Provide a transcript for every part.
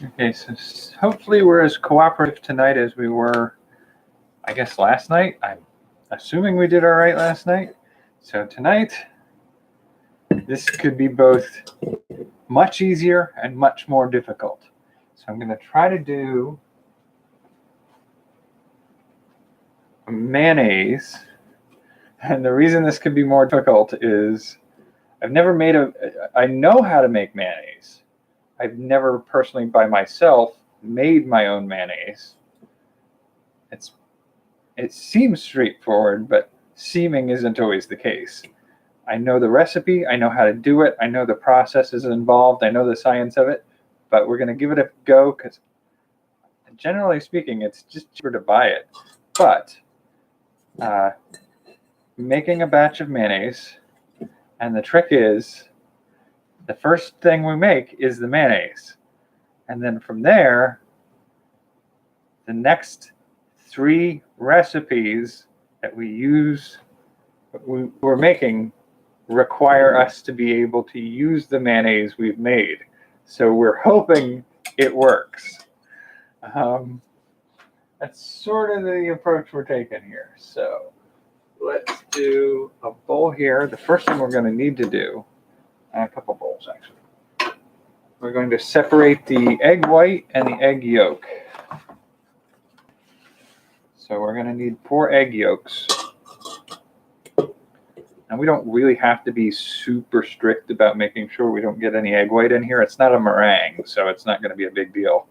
Okay, so hopefully we're as cooperative tonight as we were, I guess, last night. I'm assuming we did all right last night. So tonight, this could be both much easier and much more difficult. So I'm going to try to do mayonnaise. And the reason this could be more difficult is I know how to make mayonnaise. I've never personally by myself made my own mayonnaise. It seems straightforward, but seeming isn't always the case. I know the recipe, I know how to do it, I know the processes involved, I know the science of it, but we're going to give it a go because generally speaking, it's just cheaper to buy it. But making a batch of mayonnaise, and the trick is the first thing we make is the mayonnaise. And then from there, the next 3 recipes that we're making require us to be able to use the mayonnaise we've made. So we're hoping it works. That's sort of the approach we're taking here. So let's do a bowl here. The first thing we're going to need to do, a couple bowls actually, we're going to separate the egg white and the egg yolk. So we're going to need 4 egg yolks. And we don't really have to be super strict about making sure we don't get any egg white in here. It's not a meringue, so it's not going to be a big deal.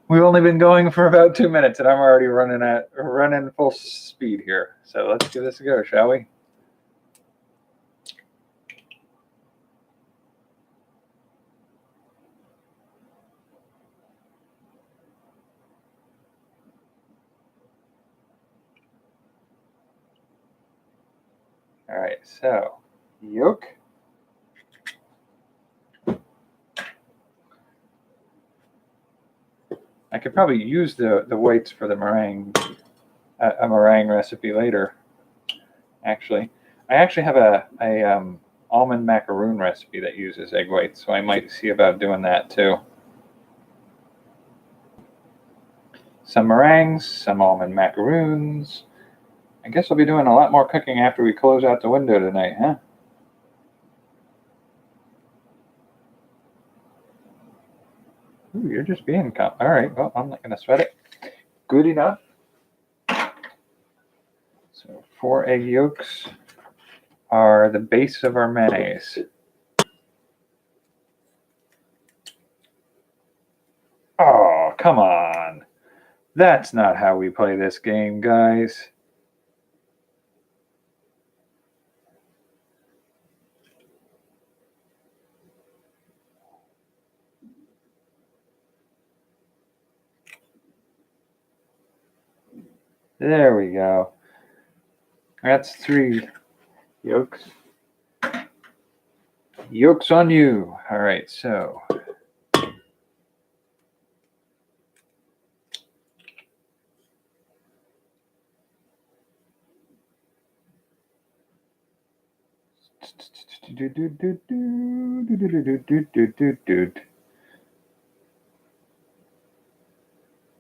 We've only been going for about 2 minutes, and I'm already running full speed here. So let's give this a go, shall we? All right, so yolk. I could probably use the whites for the meringue, a meringue recipe later. Actually, I actually have a almond macaroon recipe that uses egg whites, so I might see about doing that too. Some meringues, some almond macaroons. I guess I'll be doing a lot more cooking after we close out the window tonight, huh? Ooh, you're just being calm. All right, well, I'm not going to sweat it. Good enough. So 4 egg yolks are the base of our mayonnaise. Oh, come on. That's not how we play this game, guys. There we go. That's 3 yolks. Yolks on you. All right, so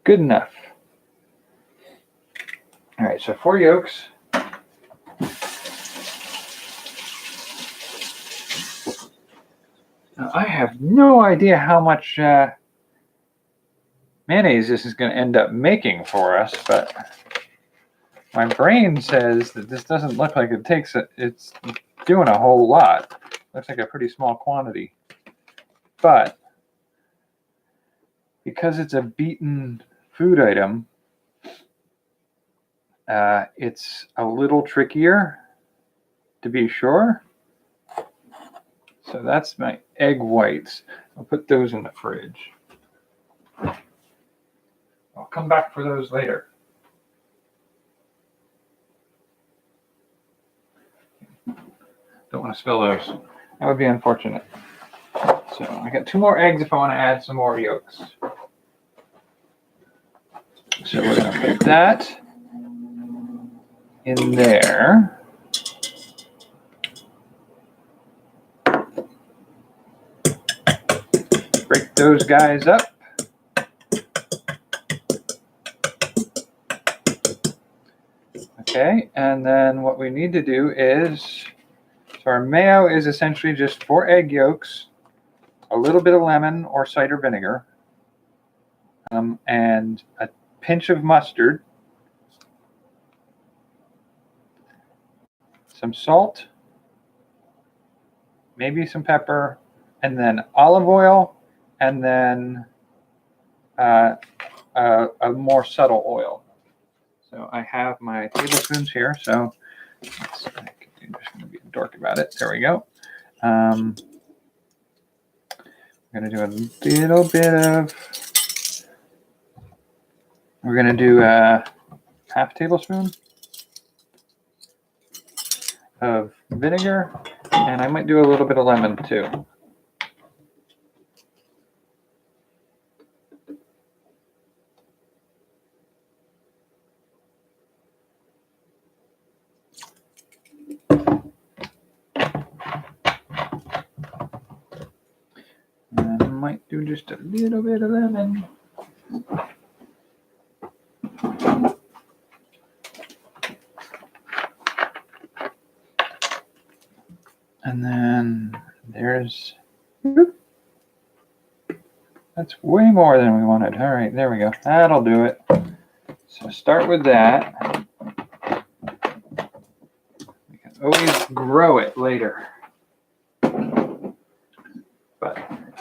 good enough. All right, so 4 yolks. Now, I have no idea how much mayonnaise this is going to end up making for us, but my brain says that this doesn't look like it's doing a whole lot. Looks like a pretty small quantity. But because it's a beaten food item, it's a little trickier to be sure. So that's my egg whites. I'll put those in the fridge. I'll come back for those later. Don't want to spill those. That would be unfortunate. So I got 2 more eggs if I want to add some more yolks. So we're going to put that in there. those guys up. Okay, and then what we need to do is, so our mayo is essentially just 4 egg yolks, a little bit of lemon or cider vinegar, and a pinch of mustard, some salt, maybe some pepper, and then olive oil, and then a more subtle oil. So I have my tablespoons here. So I'm just going to be a dork about it. There we go. I'm going to do a little bit of. We're going to do a half tablespoon of vinegar, and I might do a little bit of lemon too. And I might do just a little bit of lemon. And then there's, that's way more than we wanted. All right, there we go. That'll do it. So start with that. We can always grow it later. But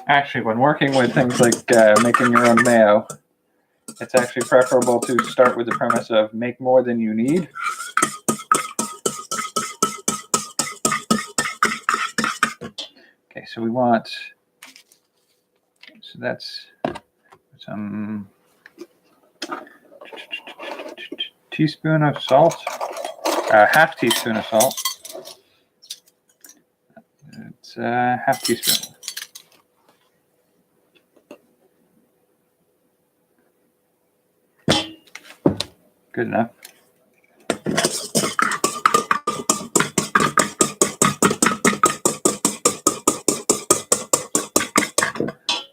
actually, when working with things like making your own mayo, it's actually preferable to start with the premise of make more than you need. Okay, so we want, so that's some teaspoon of salt, half teaspoon of salt. It's half teaspoon. Good enough.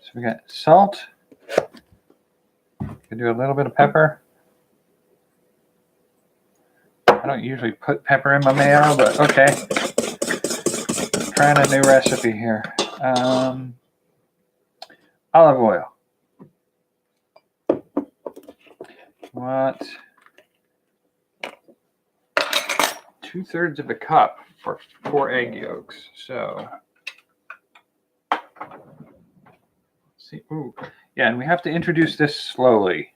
So we got salt. We can do a little bit of pepper. I don't usually put pepper in my mayo, but okay. Trying a new recipe here. Olive oil. Want 2/3 of a cup for 4 egg yolks. So, let's see. Ooh, yeah, and we have to introduce this slowly.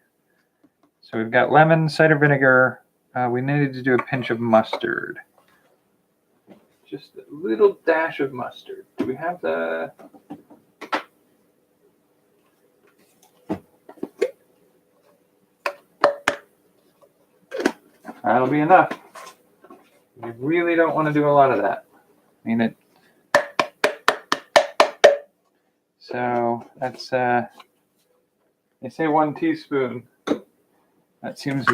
So we've got lemon, cider vinegar. We needed to do a pinch of mustard. Just a little dash of mustard. Do we have the? That'll be enough. You really don't want to do a lot of that. I mean it. So that's they say 1 teaspoon. That seems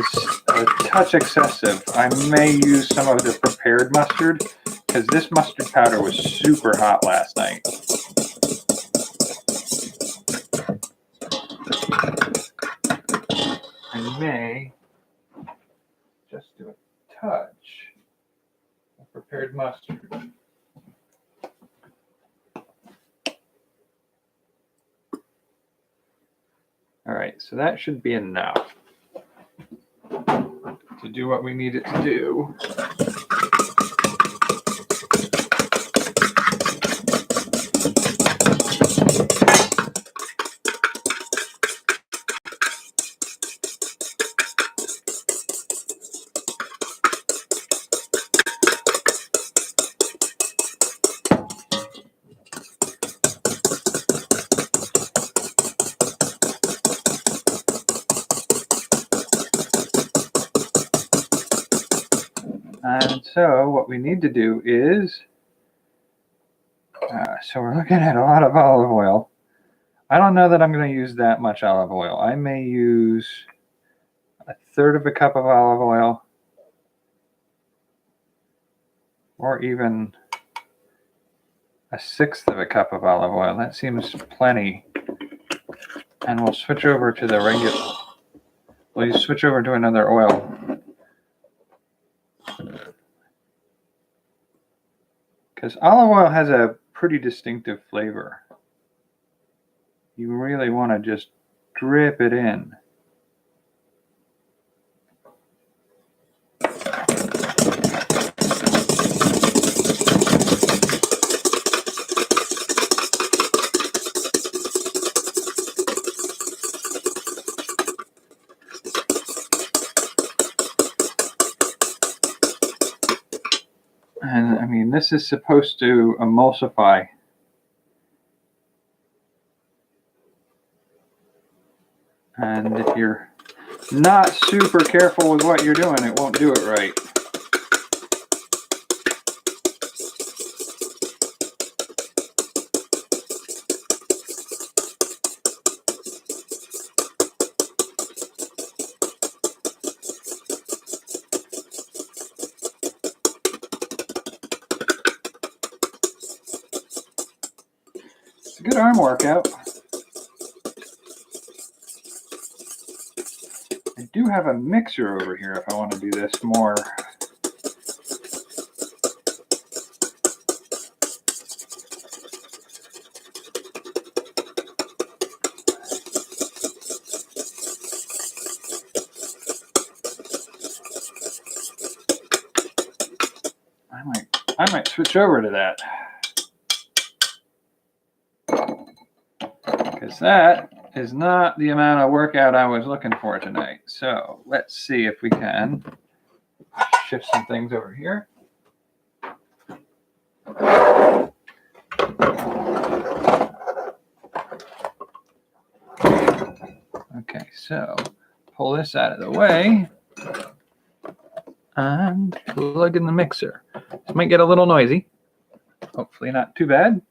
a touch excessive. I may use some of the prepared mustard because this mustard powder was super hot last night. I may just do a touch of prepared mustard. All right, so that should be enough to do what we need it to do. And so what we need to do is, so we're looking at a lot of olive oil. I don't know that I'm going to use that much olive oil. I may use 1/3 of a cup of olive oil, or even 1/6 of a cup of olive oil. That seems plenty And we'll switch over to the regular. We'll switch over to another oil. Because olive oil has a pretty distinctive flavor. You really want to just drip it in. And I mean, this is supposed to emulsify. And if you're not super careful with what you're doing, it won't do it right. It's a good arm workout. I do have a mixer over here if I want to do this more. I might switch over to that. Because that is not the amount of workout I was looking for tonight. So let's see if we can shift some things over here. Okay, so pull this out of the way and plug in the mixer. This might get a little noisy. Hopefully not too bad.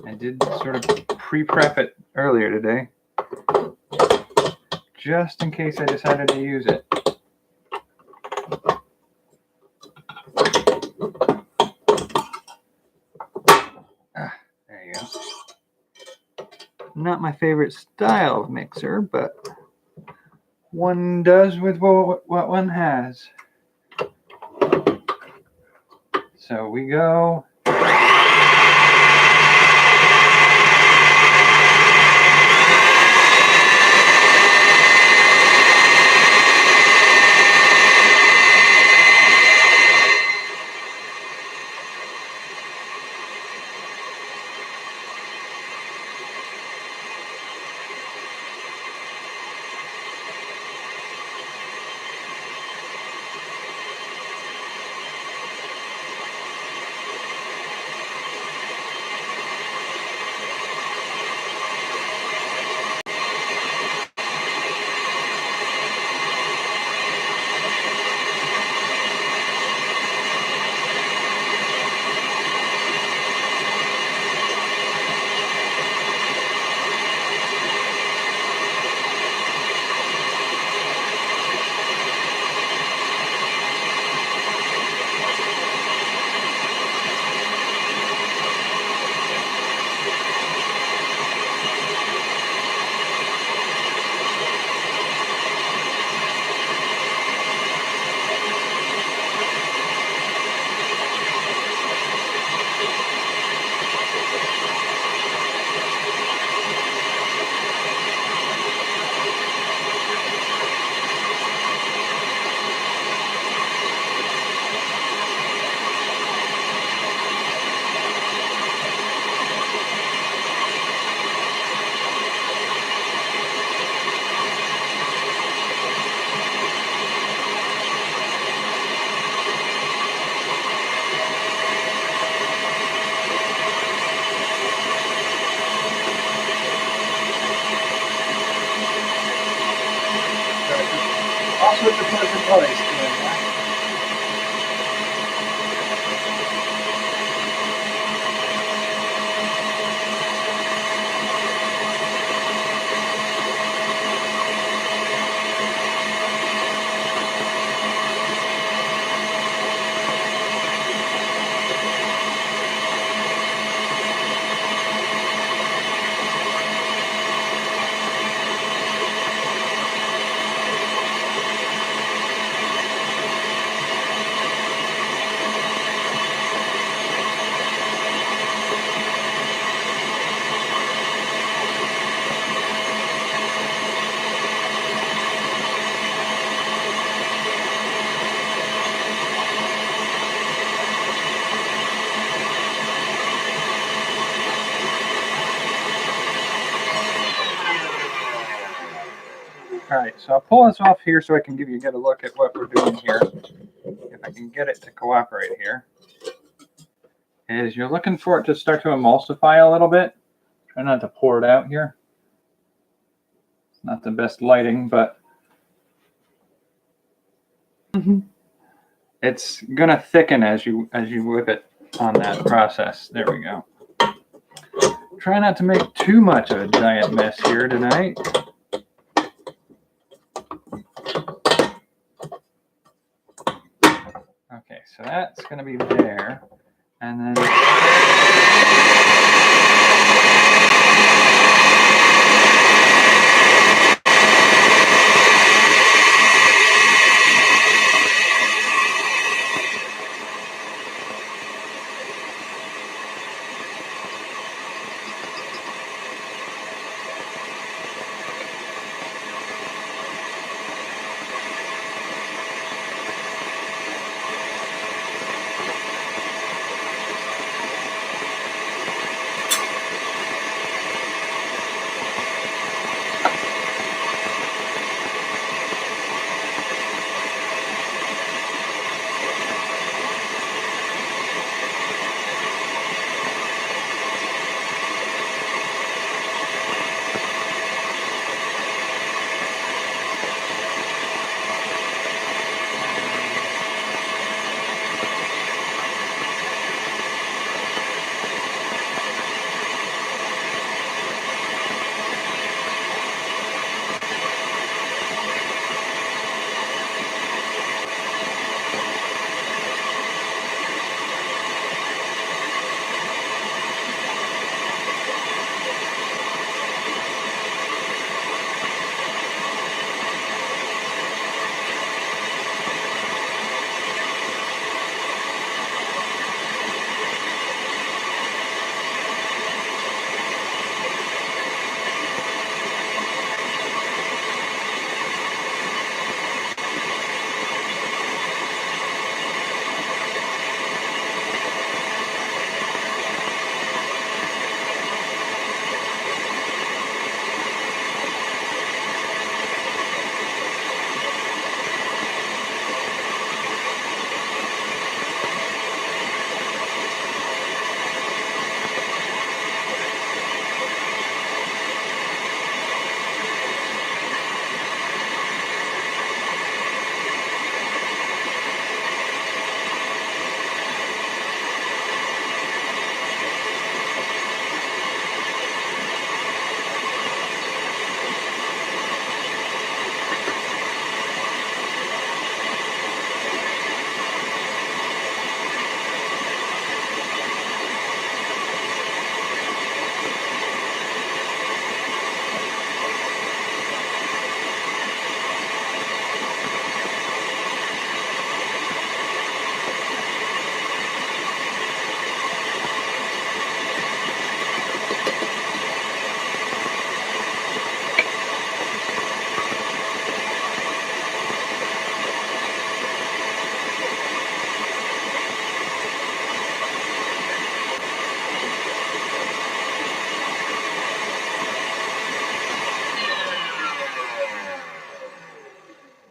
I did sort of pre-prep it earlier today, just in case I decided to use it. There you go. Not my favorite style of mixer, but one does with what one has. So we go. Also with the pleasant noise. All right, so I'll pull this off here so I can give you a good look at what we're doing here. If I can get it to cooperate here. Is you're looking for it to start to emulsify a little bit. Try not to pour it out here. It's not the best lighting, but it's gonna thicken as you whip it on that process. There we go. Try not to make too much of a giant mess here tonight. Okay, so that's gonna be there, and then.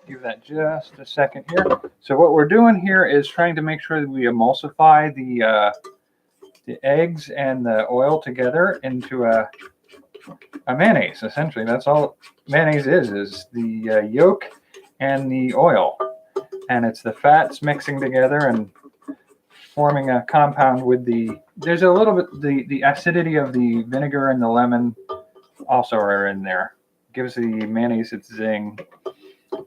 Give that just a second here. So what we're doing here is trying to make sure that we emulsify the eggs and the oil together into a mayonnaise. Essentially, that's all mayonnaise is the yolk and the oil, and it's the fats mixing together and forming a compound with there's a little bit the acidity of the vinegar and the lemon also are in there. Gives the mayonnaise its zing,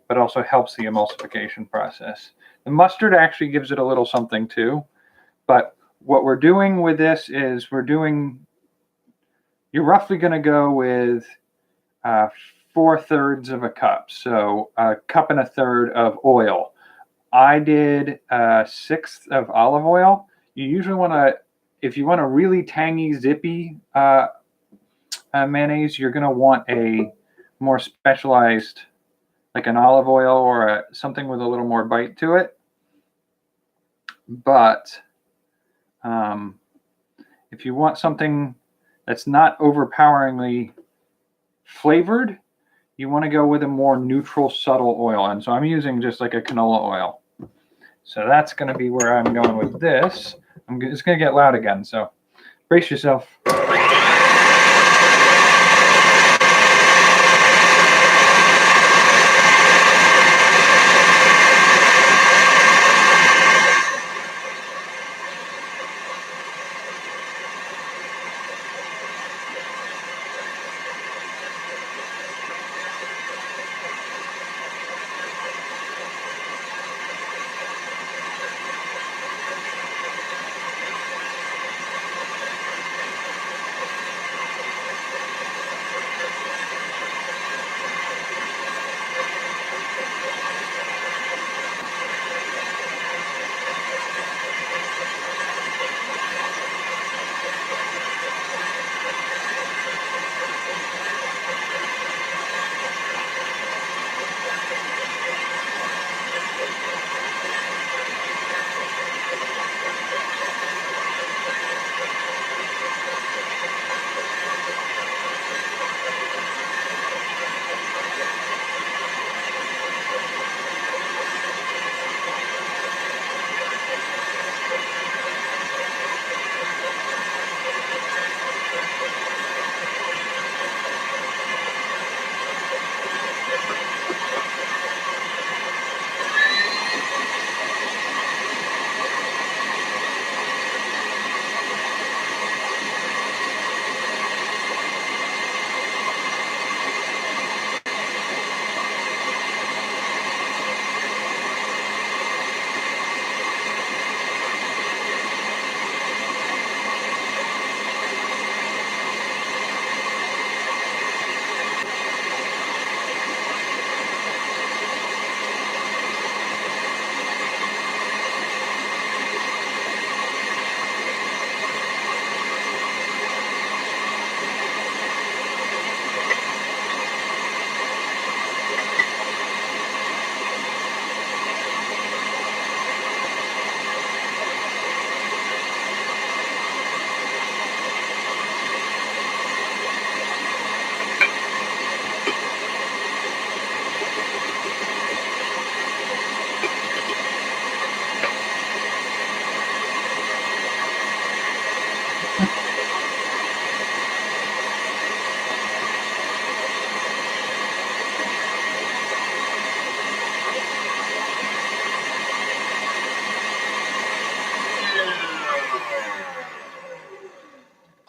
but also helps the emulsification process. The mustard actually gives it a little something too, but what we're doing with this is you're roughly going to go with 4/3 of a cup, so a cup and a third of oil. I did 1/6 of olive oil. You usually want to, if you want a really tangy, zippy mayonnaise, you're going to want a more specialized, like an olive oil or something with a little more bite to it. But if you want something that's not overpoweringly flavored, you want to go with a more neutral, subtle oil. And so I'm using just like a canola oil. So that's going to be where I'm going with this. It's going to get loud again, so brace yourself.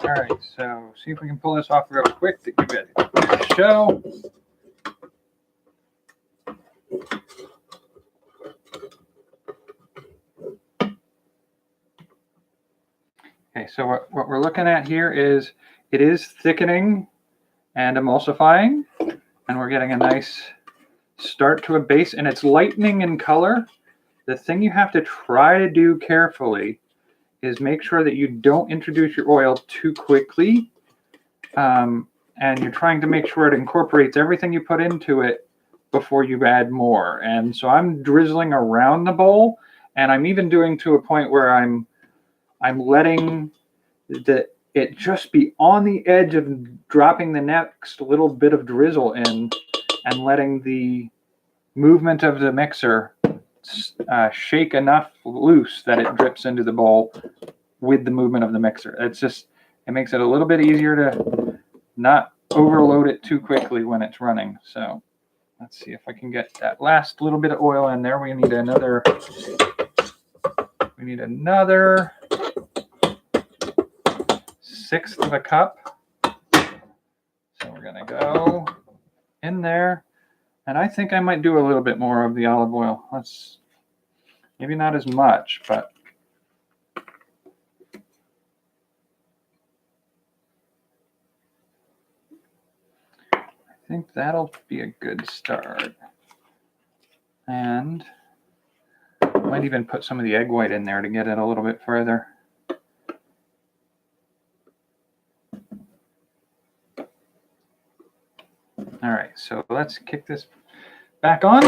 All right, so see if we can pull this off real quick to give it a show. Okay, so what we're looking at here is it is thickening and emulsifying, and we're getting a nice start to a base, and it's lightening in color. The thing you have to try to do carefully is make sure that you don't introduce your oil too quickly, and you're trying to make sure it incorporates everything you put into it before you add more. And so I'm drizzling around the bowl, and I'm even doing to a point where I'm letting it just be on the edge of dropping the next little bit of drizzle in, and letting the movement of the mixer shake enough loose that it drips into the bowl with the movement of the mixer. It makes it a little bit easier to not overload it too quickly when it's running. So let's see if I can get that last little bit of oil in there. We need another 1/6 of a cup. So we're gonna go in there. And I think I might do a little bit more of the olive oil. Maybe not as much, but I think that'll be a good start. And I might even put some of the egg white in there to get it a little bit further. All right, so let's kick this back on.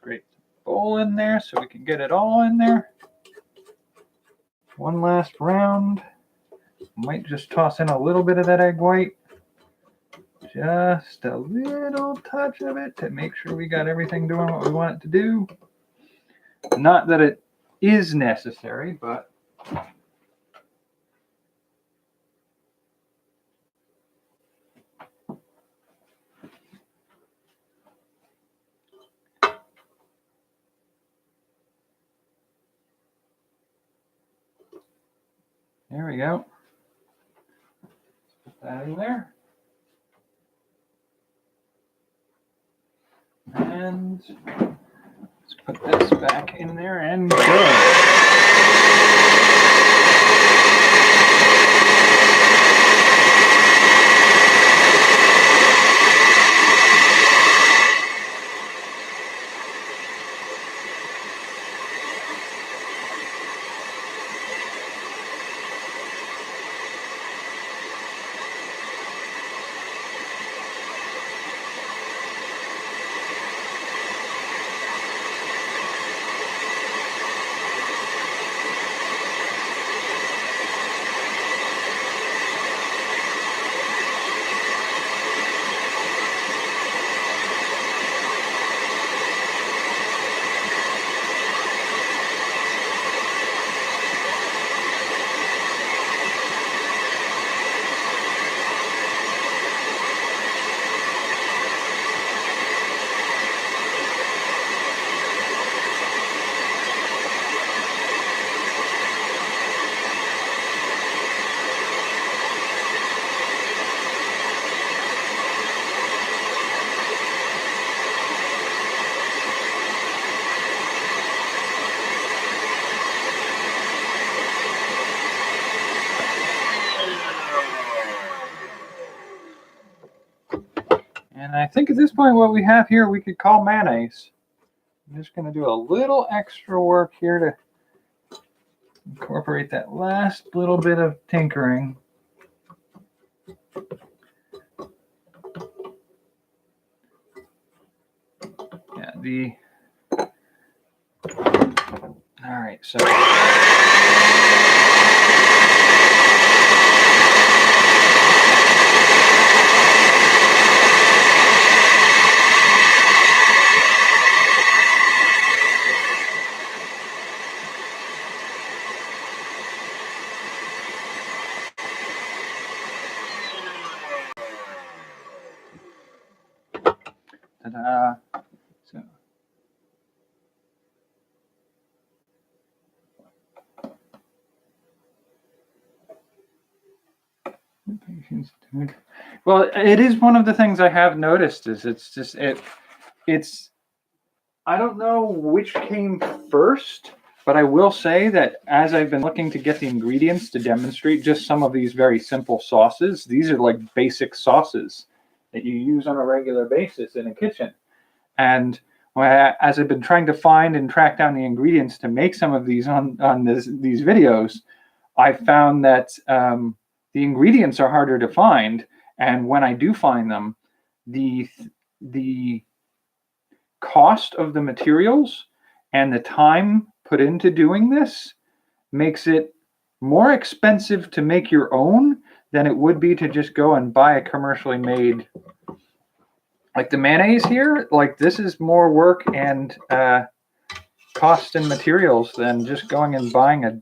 scrape the bowl in there so we can get it all in there. One last round. Might just toss in a little bit of that egg white. Just a little touch of it to make sure we got everything doing what we want it to do. Not that it is necessary, but there we go. Put that in there. And let's put this back in there and go. And I think at this point what we have here we could call mayonnaise. I'm just going to do a little extra work here to incorporate that last little bit of tinkering. Yeah, all right, so ta-da. So well, it is one of the things I have noticed is it's I don't know which came first, but I will say that as I've been looking to get the ingredients to demonstrate just some of these very simple sauces, these are like basic sauces that you use on a regular basis in a kitchen. And as I've been trying to find and track down the ingredients to make some of these on these videos, I found that the ingredients are harder to find. And when I do find them, the cost of the materials and the time put into doing this makes it more expensive to make your own than it would be to just go and buy a commercially made. Like the mayonnaise here, like this is more work and cost and materials than just going and buying a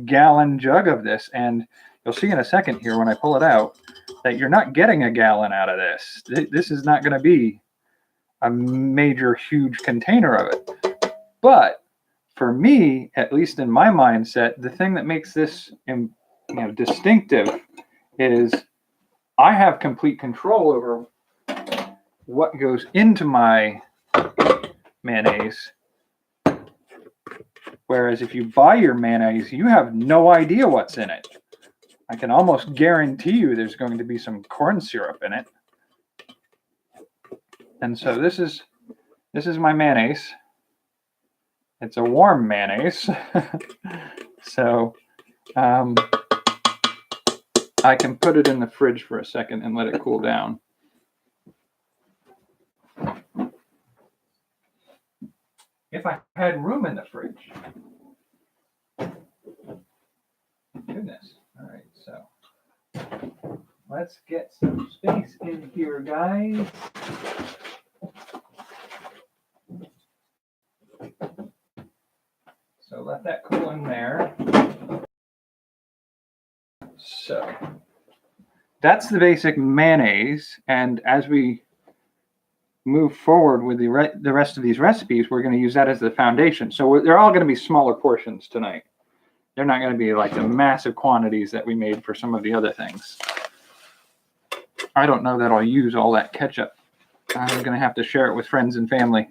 gallon jug of this. And you'll see in a second here when I pull it out that you're not getting a gallon out of this. This is not going to be a major, huge container of it. But for me, at least in my mindset, the thing that makes this distinctive is I have complete control over what goes into my mayonnaise. Whereas if you buy your mayonnaise, you have no idea what's in it. I can almost guarantee you there's going to be some corn syrup in it. And so this is my mayonnaise. It's a warm mayonnaise. So I can put it in the fridge for a second and let it cool down. If I had room in the fridge. Goodness. All right, so let's get some space in here, guys. So let that cool in there. So that's the basic mayonnaise, and as we move forward with the rest of these recipes, we're going to use that as the foundation. So they're all going to be smaller portions tonight. They're not going to be like the massive quantities that we made for some of the other things. I don't know that I'll use all that ketchup. I'm going to have to share it with friends and family.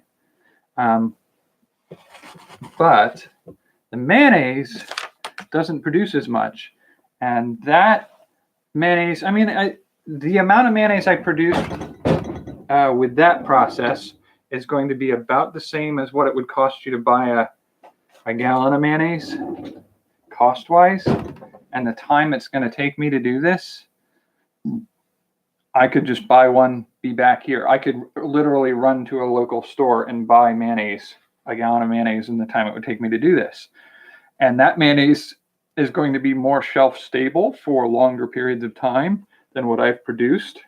But the mayonnaise doesn't produce as much. And that mayonnaise, I mean, the amount of mayonnaise I produced with that process is going to be about the same as what it would cost you to buy a gallon of mayonnaise, cost-wise. And the time it's going to take me to do this, I could just buy one, be back here. I could literally run to a local store and buy mayonnaise, a gallon of mayonnaise, in the time it would take me to do this. And that mayonnaise is going to be more shelf stable for longer periods of time than what I've produced.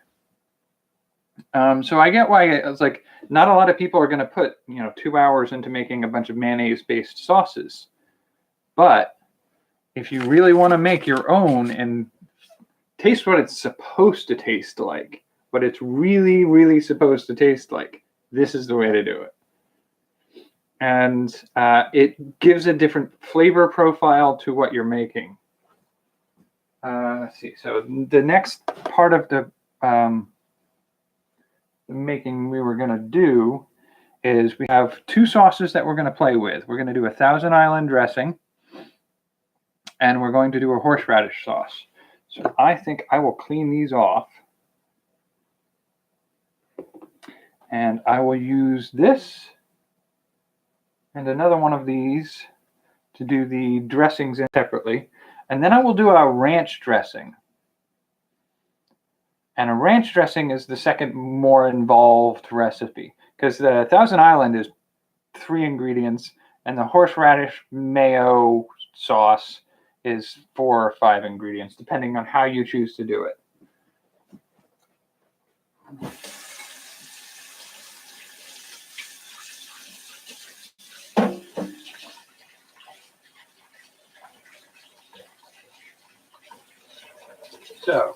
So I get why it's like not a lot of people are going to put 2 hours into making a bunch of mayonnaise-based sauces. But if you really want to make your own and taste what it's supposed to taste like, what it's really, really supposed to taste like, this is the way to do it. And it gives a different flavor profile to what you're making. Let's see. So the next part of the making we were going to do is we have two sauces that we're going to play with. We're going to do a Thousand Island dressing, and we're going to do a horseradish sauce. So I think I will clean these off, and I will use this and another one of these to do the dressings in separately. And then I will do a ranch dressing. And a ranch dressing is the second more involved recipe, because the Thousand Island is 3 ingredients, and the horseradish mayo sauce is 4 or 5 ingredients, depending on how you choose to do it. So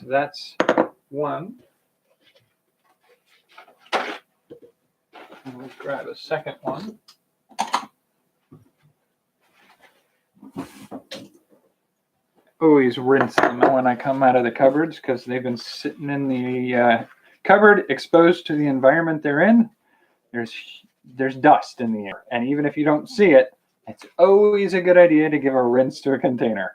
that's one. And we'll grab a second one. Always rinse them when I come out of the cupboards, because they've been sitting in the cupboard exposed to the environment they're in. There's dust in the air, and even if you don't see it, it's always a good idea to give a rinse to a container.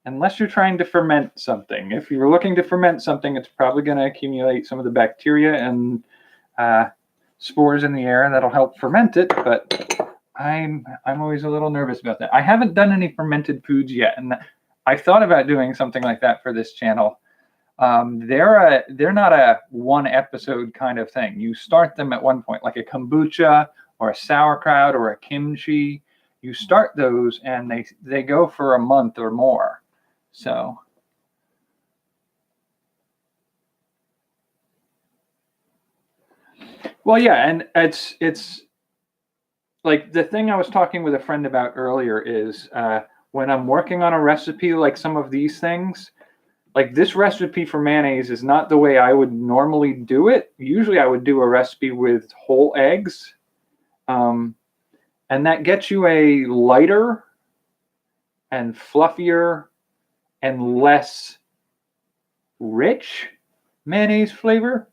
Unless you're trying to ferment something. If you're looking to ferment something, it's probably going to accumulate some of the bacteria and spores in the air that'll help ferment it, but I'm always a little nervous about that. I haven't done any fermented foods yet, and I've thought about doing something like that for this channel. They're not a one episode kind of thing. You start them at one point, like a kombucha or a sauerkraut or a kimchi. You start those and they go for a month or more. So well, yeah, and it's like the thing I was talking with a friend about earlier is when I'm working on a recipe like some of these things, like this recipe for mayonnaise is not the way I would normally do it. Usually I would do a recipe with whole eggs. And that gets you a lighter and fluffier and less rich mayonnaise flavor.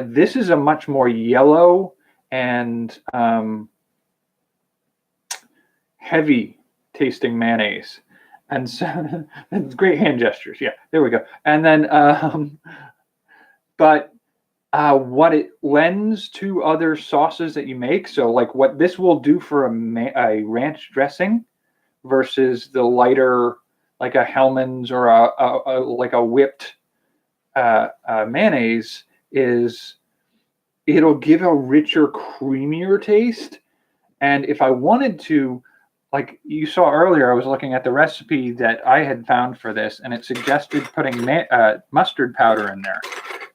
This is a much more yellow and heavy tasting mayonnaise. And so it's great hand gestures. Yeah, there we go. And then, but what it lends to other sauces that you make. So like what this will do for a ranch dressing versus the lighter, like a Hellman's or like a whipped mayonnaise, is it'll give a richer, creamier taste. And if I wanted to, like you saw earlier, I was looking at the recipe that I had found for this, and it suggested putting mustard powder in there.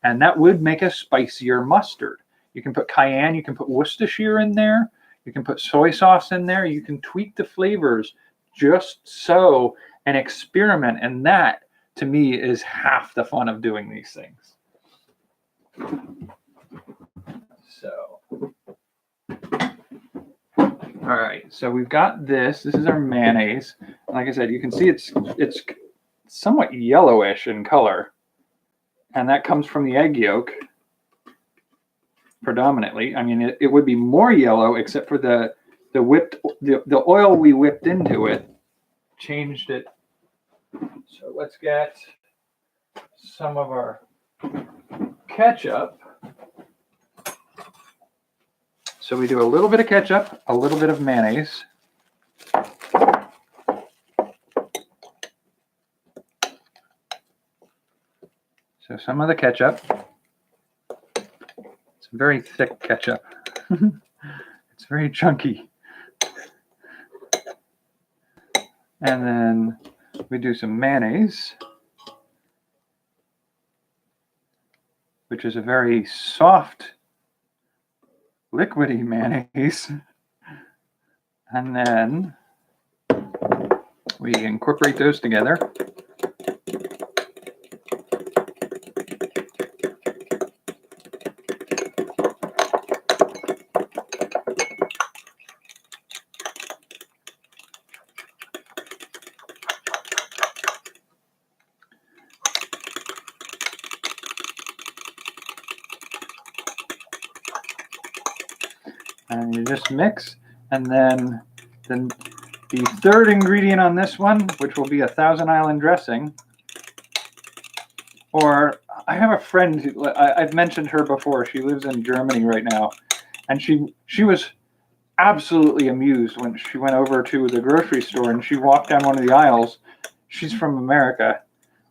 And that would make a spicier mustard. You can put cayenne, you can put Worcestershire in there, you can put soy sauce in there, you can tweak the flavors just so and experiment. And that, to me, is half the fun of doing these things. So, all right, so we've got this. This is our mayonnaise. Like I said, you can see it's somewhat yellowish in color. And that comes from the egg yolk predominantly. I mean, it would be more yellow except for the oil we whipped into it changed it. So let's get some of our ketchup. So we do a little bit of ketchup, a little bit of mayonnaise. So some of the ketchup. It's very thick ketchup. It's very chunky. And then we do some mayonnaise, which is a very soft, liquidy mayonnaise. And then we incorporate those together. And you just mix, and then the third ingredient on this one, which will be a Thousand Island dressing, or I have a friend, I've mentioned her before, she lives in Germany right now, and she was absolutely amused when she went over to the grocery store and she walked down one of the aisles. She's from America,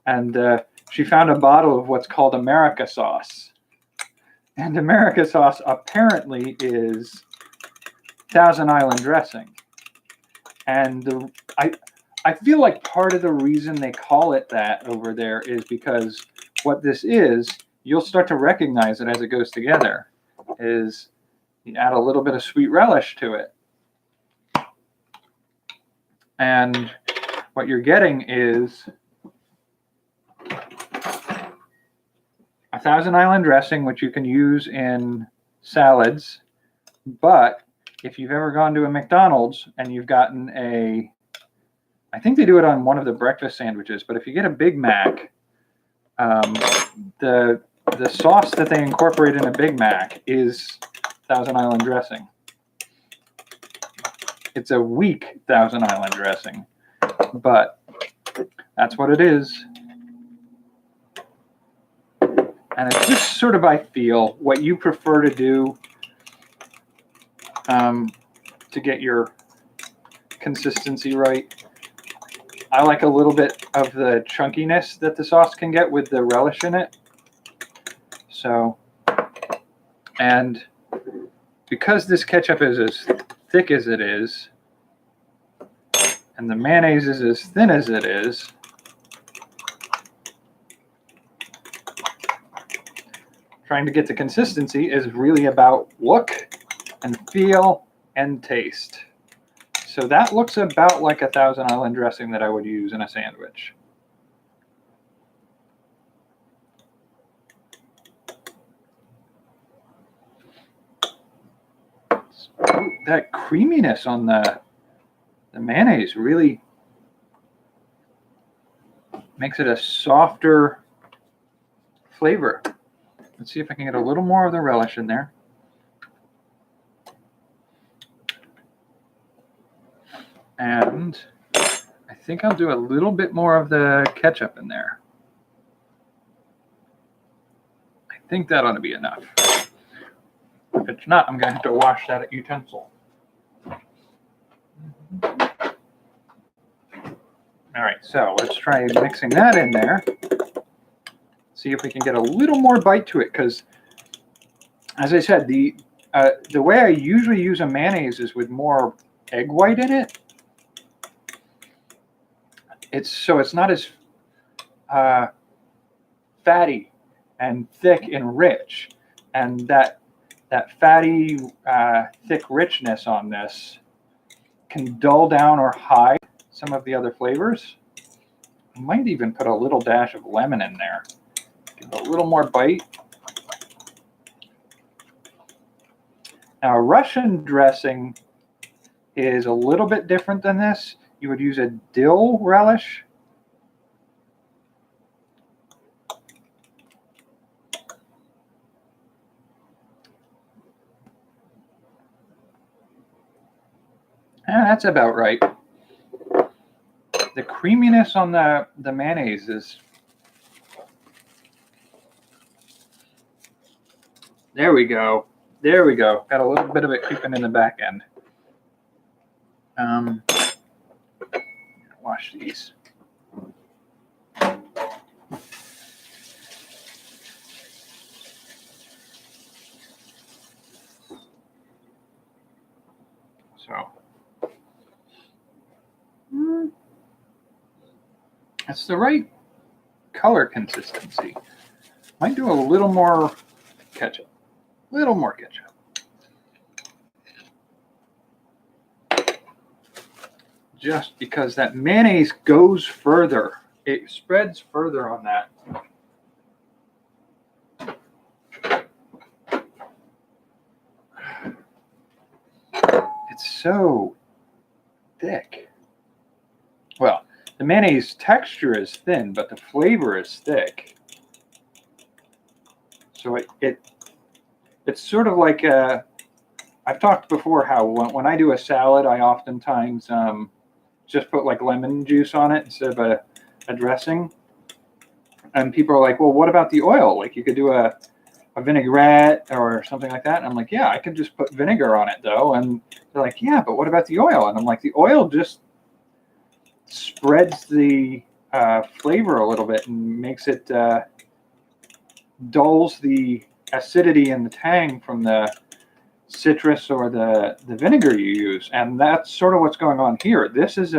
and she found a bottle of what's called America sauce. And America sauce apparently is Thousand Island dressing. And I feel like part of the reason they call it that over there is because what this is, you'll start to recognize it as it goes together, is you add a little bit of sweet relish to it. And what you're getting is a Thousand Island dressing, which you can use in salads. But if you've ever gone to a McDonald's and you've gotten I think they do it on one of the breakfast sandwiches, but if you get a Big Mac, the sauce that they incorporate in a Big Mac is Thousand Island dressing. It's a weak Thousand Island dressing, but that's what it is. And it's just sort of by feel, what you prefer to do to get your consistency right. I like a little bit of the chunkiness that the sauce can get with the relish in it. So, and because this ketchup is as thick as it is, and the mayonnaise is as thin as it is, trying to get the consistency is really about look and feel and taste. So that looks about like a Thousand Island dressing that I would use in a sandwich. Ooh, that creaminess on the mayonnaise really makes it a softer flavor. Let's see if I can get a little more of the relish in there. And I think I'll do a little bit more of the ketchup in there. I think that ought to be enough. If it's not, I'm going to have to wash that utensil. All right, so let's try mixing that in there. See if we can get a little more bite to it, because, as I said, the way I usually use a mayonnaise is with more egg white in it. It's not as fatty and thick and rich, and that fatty, thick richness on this can dull down or hide some of the other flavors. I might even put a little dash of lemon in there. Give it a little more bite. Now, Russian dressing is a little bit different than this. You would use a dill relish. That's about right. The creaminess on the mayonnaise is... There we go. There we go. Got a little bit of it creeping in the back end. Wash these. So that's the right color consistency. Might do a little more ketchup. A little more ketchup. Just because that mayonnaise goes further. It spreads further on that. It's so thick. Well, the mayonnaise texture is thin, but the flavor is thick. So it's sort of like I've talked before how when I do a salad, I oftentimes just put like lemon juice on it instead of a dressing. And people are like, well, what about the oil? Like you could do a vinaigrette or something like that. And I'm like, yeah, I could just put vinegar on it though. And they're like, yeah, but what about the oil? And I'm like, the oil just spreads the flavor a little bit and makes it dulls the acidity and the tang from the citrus or the vinegar you use. And that's sort of what's going on here. This is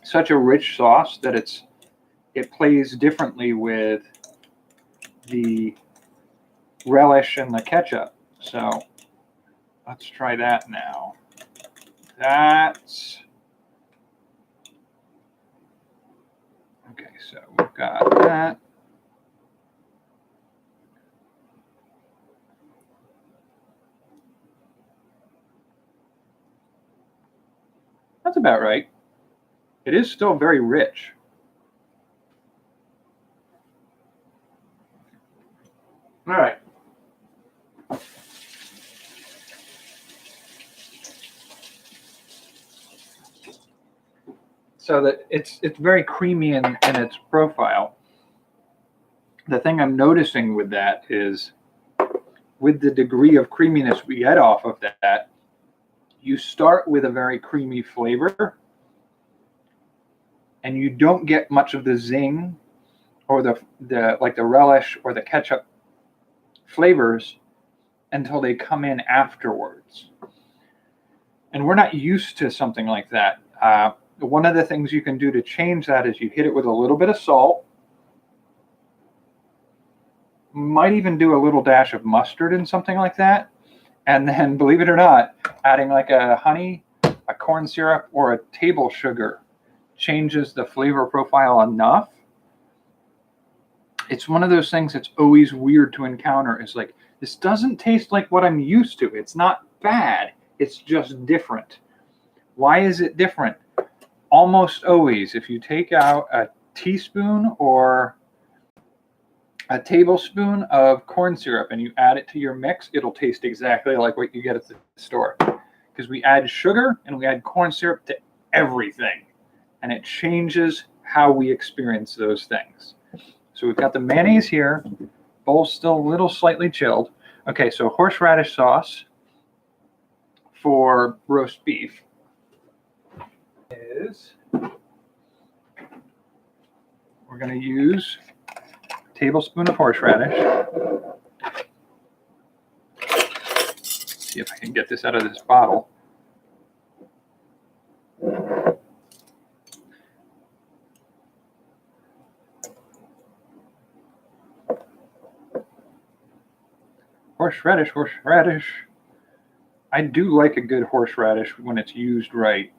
such a rich sauce that it plays differently with the relish and the ketchup. So let's try that now. That's okay. So we've got that. That's about right. It is still very rich. All right. So that it's very creamy in its profile. The thing I'm noticing with that is, with the degree of creaminess we get off of that, you start with a very creamy flavor, and you don't get much of the zing or the relish or the ketchup flavors until they come in afterwards. And we're not used to something like that. One of the things you can do to change that is you hit it with a little bit of salt. Might even do a little dash of mustard and something like that. And then, believe it or not, adding like a honey, a corn syrup, or a table sugar changes the flavor profile enough. It's one of those things that's always weird to encounter. It's like, this doesn't taste like what I'm used to. It's not bad. It's just different. Why is it different? Almost always, if you take out a teaspoon or a tablespoon of corn syrup and you add it to your mix, it'll taste exactly like what you get at the store. Because we add sugar and we add corn syrup to everything. And it changes how we experience those things. So we've got the mayonnaise here, bowl's still a little slightly chilled. Okay, so horseradish sauce for roast beef is, we're going to use a tablespoon of horseradish. See if I can get this out of this bottle. Horseradish, horseradish. I do like a good horseradish when it's used right.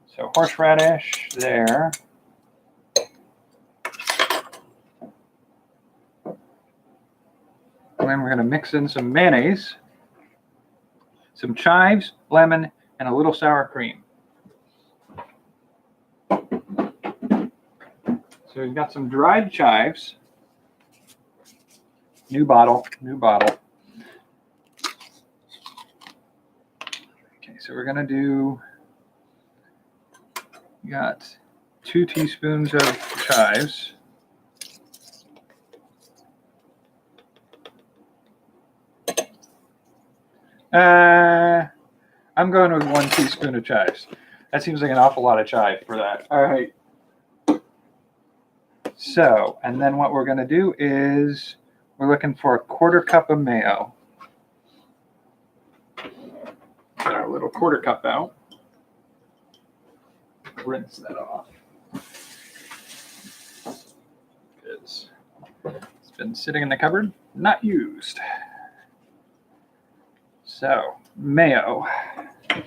So horseradish there. And then we're going to mix in some mayonnaise, some chives, lemon, and a little sour cream. So we've got some dried chives. New bottle, new bottle. Okay, so we're going to do, we got 2 teaspoons of chives. I'm going with 1 teaspoon of chives. That seems like an awful lot of chive for that. All right. So, and then what we're going to do is we're looking for a 1/4 cup of mayo. Get our little 1/4 cup out. Rinse that off. Because it's been sitting in the cupboard, not used. So, mayo. A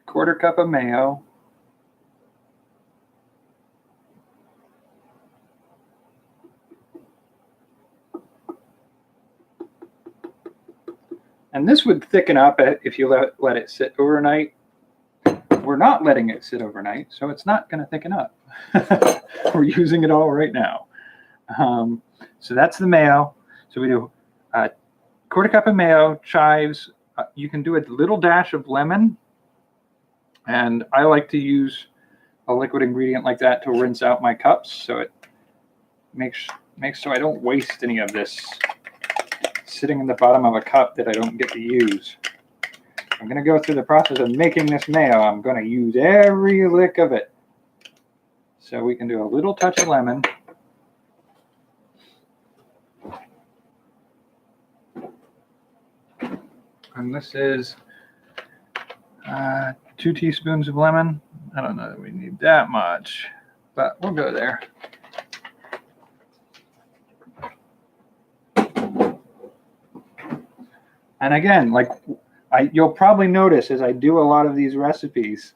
1/4 cup of mayo. And this would thicken up if you let it sit overnight. We're not letting it sit overnight, so it's not going to thicken up. We're using it all right now. So that's the mayo. So we do a 1/4 cup of mayo, chives. You can do a little dash of lemon. And I like to use a liquid ingredient like that to rinse out my cups, so it makes so I don't waste any of this sitting in the bottom of a cup that I don't get to use. I'm going to go through the process of making this mayo. I'm going to use every lick of it. So we can do a little touch of lemon. And this is 2 teaspoons of lemon. I don't know that we need that much, but we'll go there. And again, like you'll probably notice as I do a lot of these recipes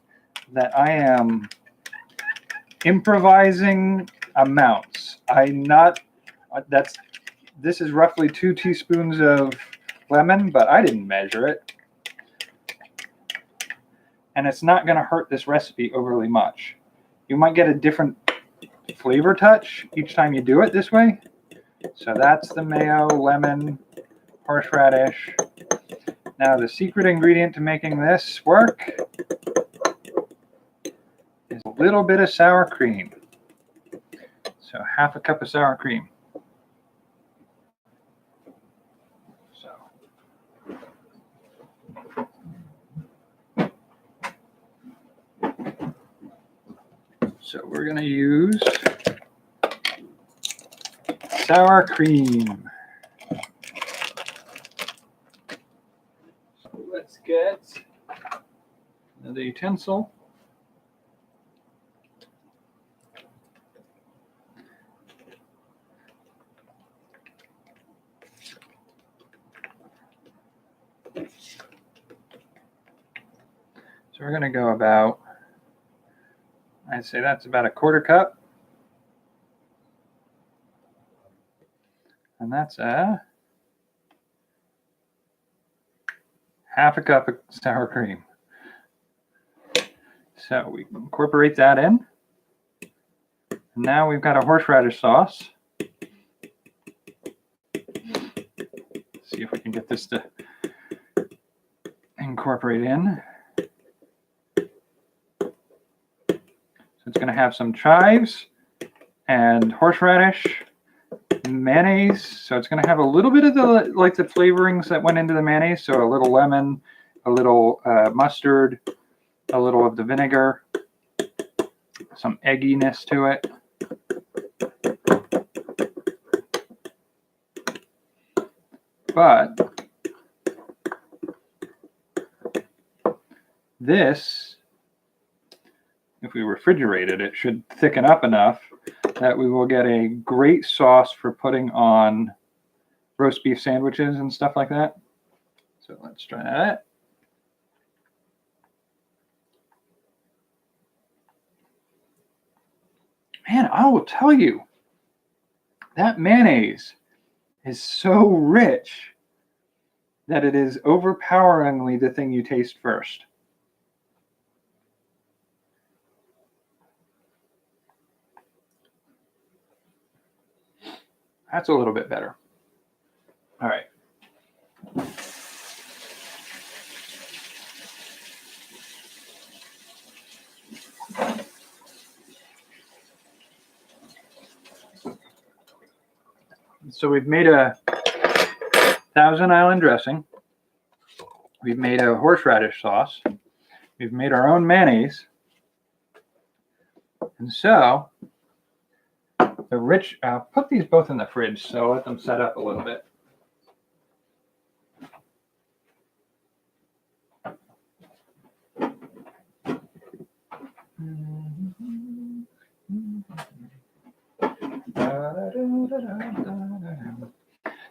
that I am improvising amounts. This is roughly 2 teaspoons of lemon, but I didn't measure it. And it's not going to hurt this recipe overly much. You might get a different flavor touch each time you do it this way. So that's the mayo, lemon, horseradish. Now the secret ingredient to making this work is a little bit of sour cream. So 1/2 cup of sour cream. So we're going to use sour cream. So let's get another utensil. So we're going to go about, I'd say that's about a 1/4 cup. And that's a 1/2 cup of sour cream. So we incorporate that in. And now we've got a horseradish sauce. See if we can get this to incorporate in. So it's going to have some chives, and horseradish, mayonnaise. So it's going to have a little bit of the flavorings that went into the mayonnaise. So a little lemon, a little mustard, a little of the vinegar, some egginess to it. But this, if we refrigerate it, it should thicken up enough that we will get a great sauce for putting on roast beef sandwiches and stuff like that. So let's try that. Man, I will tell you, that mayonnaise is so rich that it is overpoweringly the thing you taste first. That's a little bit better. All right. So we've made a Thousand Island dressing. We've made a horseradish sauce. We've made our own mayonnaise. And so the rich, I'll put these both in the fridge, so let them set up a little bit.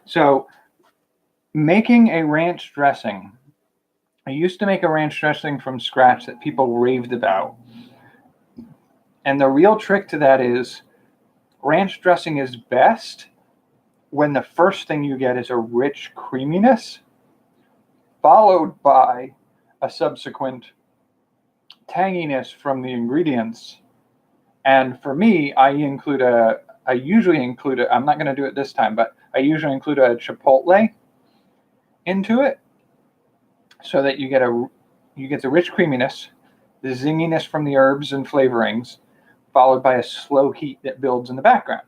So making a ranch dressing. I used to make a ranch dressing from scratch that people raved about. And the real trick to that is ranch dressing is best when the first thing you get is a rich creaminess, followed by a subsequent tanginess from the ingredients. And for me, I usually include a, I'm not going to do it this time, but I usually include a chipotle into it so that you get the rich creaminess, the zinginess from the herbs and flavorings, followed by a slow heat that builds in the background.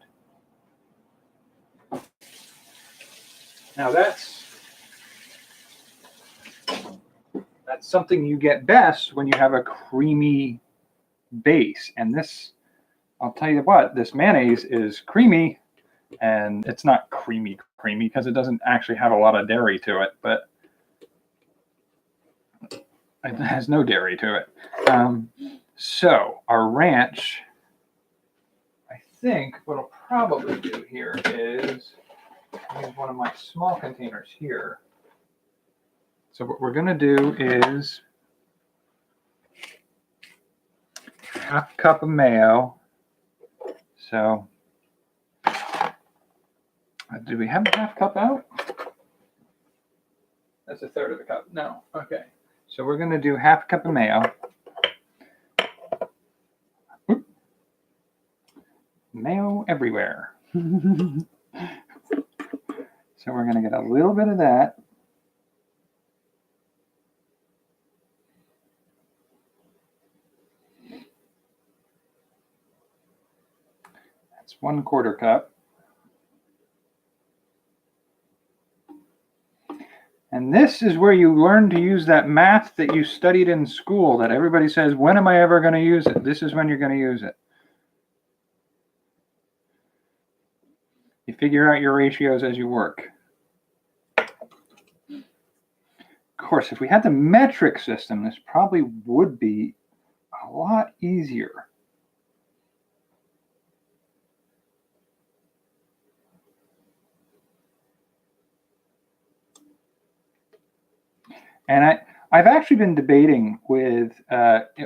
Now that's something you get best when you have a creamy base. And this, I'll tell you what, this mayonnaise is creamy, and it's not creamy because it doesn't actually have a lot of dairy to it, but it has no dairy to it. So our ranch, I think what I'll probably do here is use one of my small containers here. So what we're going to do is half cup of mayo. So did we have a half cup out? That's a third of the cup. No. Okay. So we're going to do half a cup of mayo. Oop. Mayo everywhere. So we're going to get a little bit of that. That's 1/4 cup. And this is where you learn to use that math that you studied in school that everybody says, when am I ever going to use it? This is when you're going to use it. You figure out your ratios as you work. Of course, if we had the metric system, this probably would be a lot easier. And I've actually been debating with,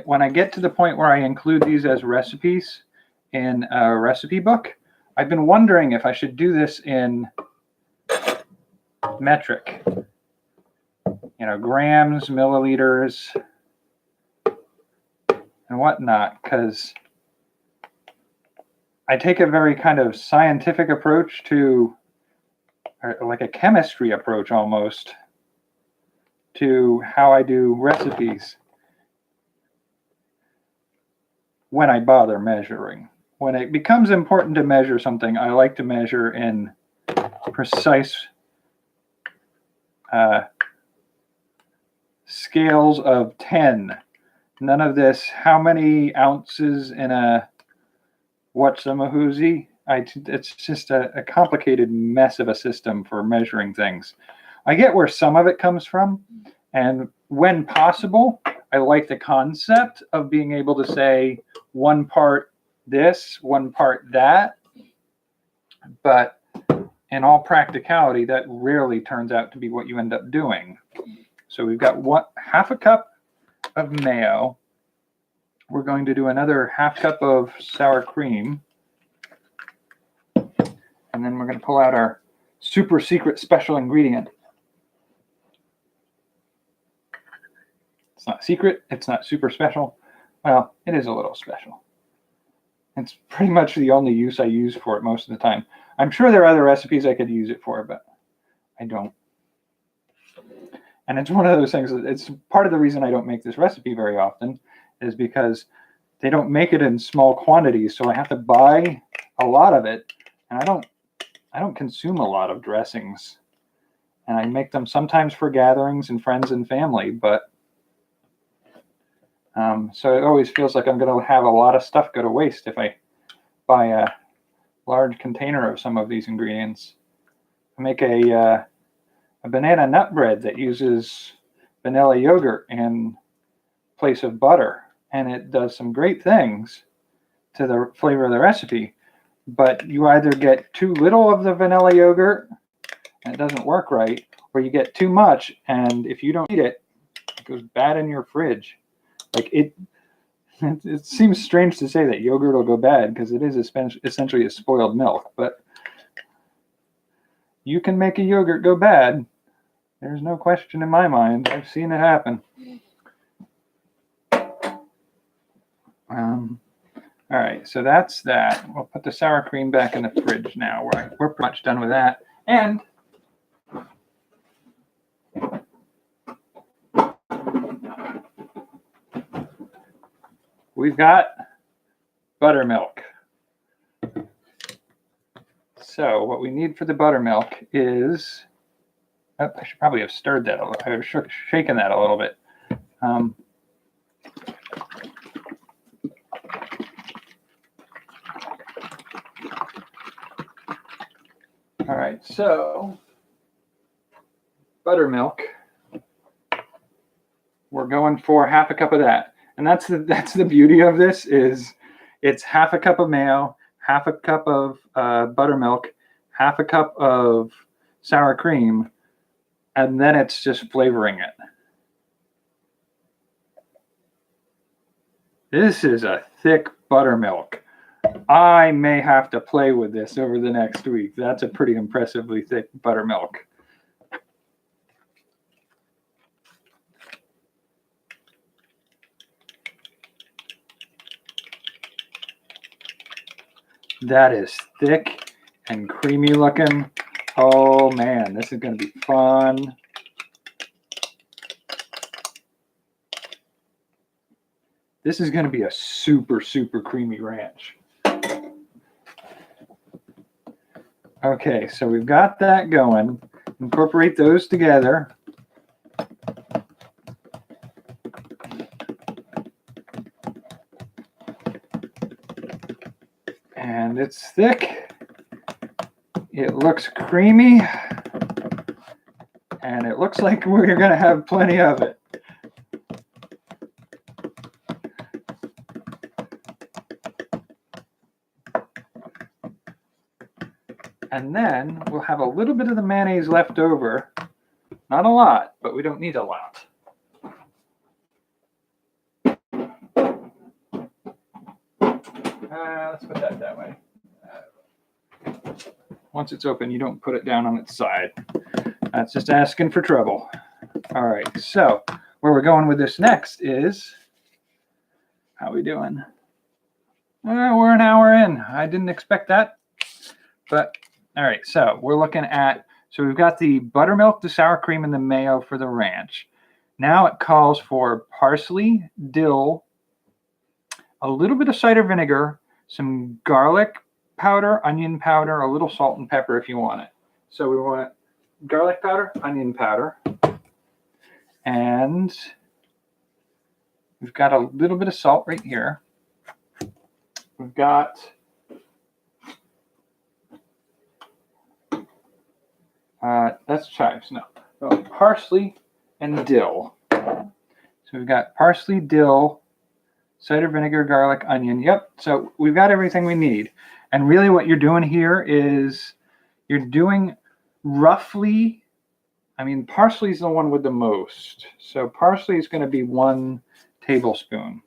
when I get to the point where I include these as recipes in a recipe book, I've been wondering if I should do this in metric, grams, milliliters, and whatnot, because I take a very kind of scientific approach to, or like a chemistry approach almost, to how I do recipes when I bother measuring. when it becomes important to measure something, I like to measure in precise scales of 10. None of this, how many ounces in a whatsamahoozy? It's just a complicated mess of a system for measuring things. I get where some of it comes from, and when possible, I like the concept of being able to say one part this, one part that, but in all practicality, that rarely turns out to be what you end up doing. So we've got half a cup of mayo. We're going to do another half cup of sour cream. And then we're going to pull out our super secret special ingredient. It's not secret. It's not super special. Well, it is a little special. It's pretty much the only use I use for it most of the time. I'm sure there are other recipes I could use it for, but I don't. And it's one of those things, it's part of the reason I don't make this recipe very often is because they don't make it in small quantities, so I have to buy a lot of it, and I don't consume a lot of dressings. And I make them sometimes for gatherings and friends and family, but so it always feels like I'm going to have a lot of stuff go to waste if I buy a large container of some of these ingredients. I make a banana nut bread that uses vanilla yogurt in place of butter, and it does some great things to the flavor of the recipe, but you either get too little of the vanilla yogurt and it doesn't work right, or you get too much, and if you don't eat it, it goes bad in your fridge. Like it seems strange to say that yogurt will go bad because it is essentially a spoiled milk, but you can make a yogurt go bad. There's no question in my mind. I've seen it happen. All right, so that's that. We'll put the sour cream back in the fridge now. We're pretty much done with that. And we've got buttermilk. So what we need for the buttermilk is, I should probably have stirred that a little. I have shaken that a little bit. All right, so buttermilk. We're going for half a cup of that. And that's the beauty of this is it's half a cup of mayo, half a cup of buttermilk, half a cup of sour cream, and then it's just flavoring it. This is a thick buttermilk. I may have to play with this over the next week. That's a pretty impressively thick buttermilk. That is thick and creamy looking. Oh man, this is going to be fun. This is going to be a super, super creamy ranch. Okay, so we've got that going. Incorporate those together. And it's thick. It looks creamy. And it looks like we're going to have plenty of it. And then we'll have a little bit of the mayonnaise left over. Not a lot, but we don't need a lot. Let's put that way. Once it's open, you don't put it down on its side. That's just asking for trouble. All right, so where we're going with this next is, how are we doing? We're an hour in. I didn't expect that, but all right, so we're looking at, so we've got the buttermilk, the sour cream, and the mayo for the ranch. Now it calls for parsley, dill, a little bit of cider vinegar, some garlic powder, onion powder, a little salt and pepper if you want it. So we want garlic powder, onion powder, and we've got a little bit of salt right here. We've got that's chives, no. Parsley and dill. So we've got parsley, dill, cider vinegar, garlic, onion. Yep. So we've got everything we need. And really what you're doing here is you're doing roughly, I mean, parsley is the one with the most. So parsley is going to be 1 tablespoon.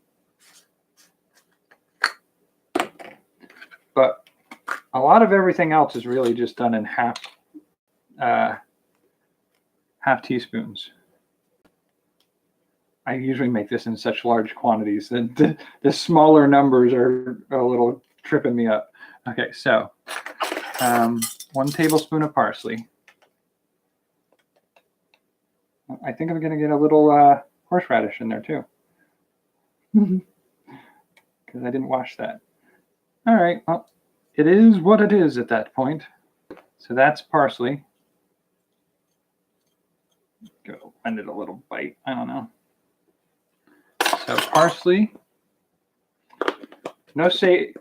But a lot of everything else is really just done in half teaspoons. I usually make this in such large quantities that the smaller numbers are a little tripping me up. Okay, so 1 tablespoon of parsley. I think I'm going to get a little horseradish in there too, because I didn't wash that. All right, well, it is what it is at that point. So that's parsley. Go lend it a little bite. I don't know. So parsley, no sage,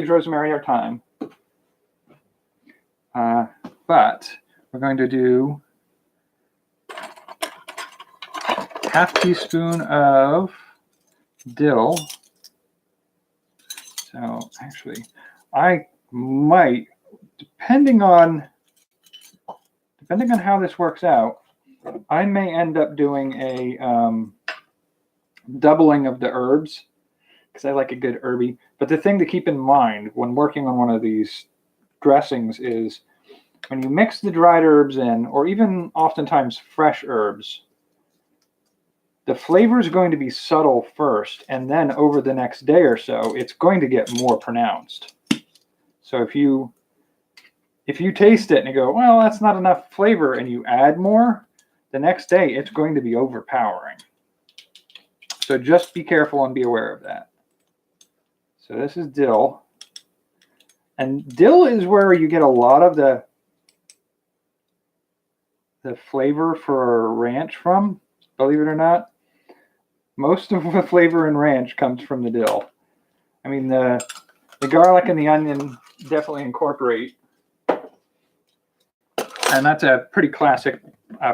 rosemary, or thyme. But we're going to do half teaspoon of dill. So actually, I might, depending on how this works out, I may end up doing a doubling of the herbs because I like a good herby. But the thing to keep in mind when working on one of these dressings is when you mix the dried herbs in, or even oftentimes fresh herbs, the flavor is going to be subtle first, and then over the next day or so, it's going to get more pronounced. So if you taste it and you go, well, that's not enough flavor, and you add more, the next day it's going to be overpowering. So just be careful and be aware of that. So this is dill. And dill is where you get a lot of the flavor for ranch from, believe it or not. Most of the flavor in ranch comes from the dill. I mean, the garlic and the onion definitely incorporate. And that's a pretty classic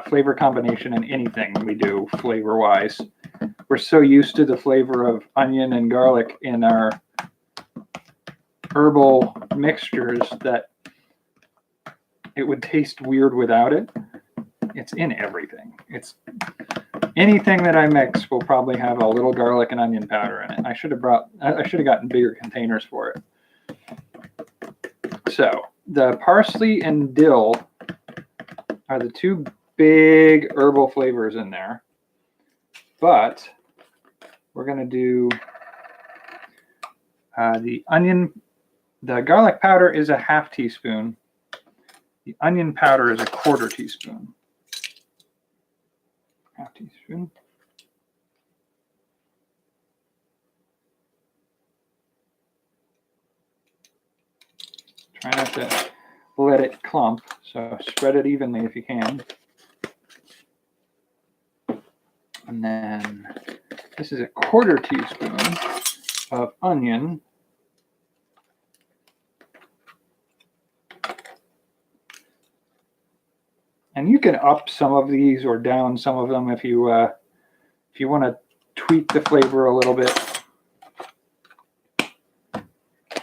flavor combination in anything we do flavor-wise. We're so used to the flavor of onion and garlic in our herbal mixtures that it would taste weird without it. It's in everything. It's anything that I mix will probably have a little garlic and onion powder in it. I should have gotten bigger containers for it. So the parsley and dill are the 2 big herbal flavors in there. But we're going to do the onion. The garlic powder is a half teaspoon. The onion powder is a 1/4 teaspoon. Half teaspoon. Try not to let it clump, so spread it evenly if you can. And then this is a 1/4 teaspoon of onion. And you can up some of these or down some of them if you want to tweak the flavor a little bit.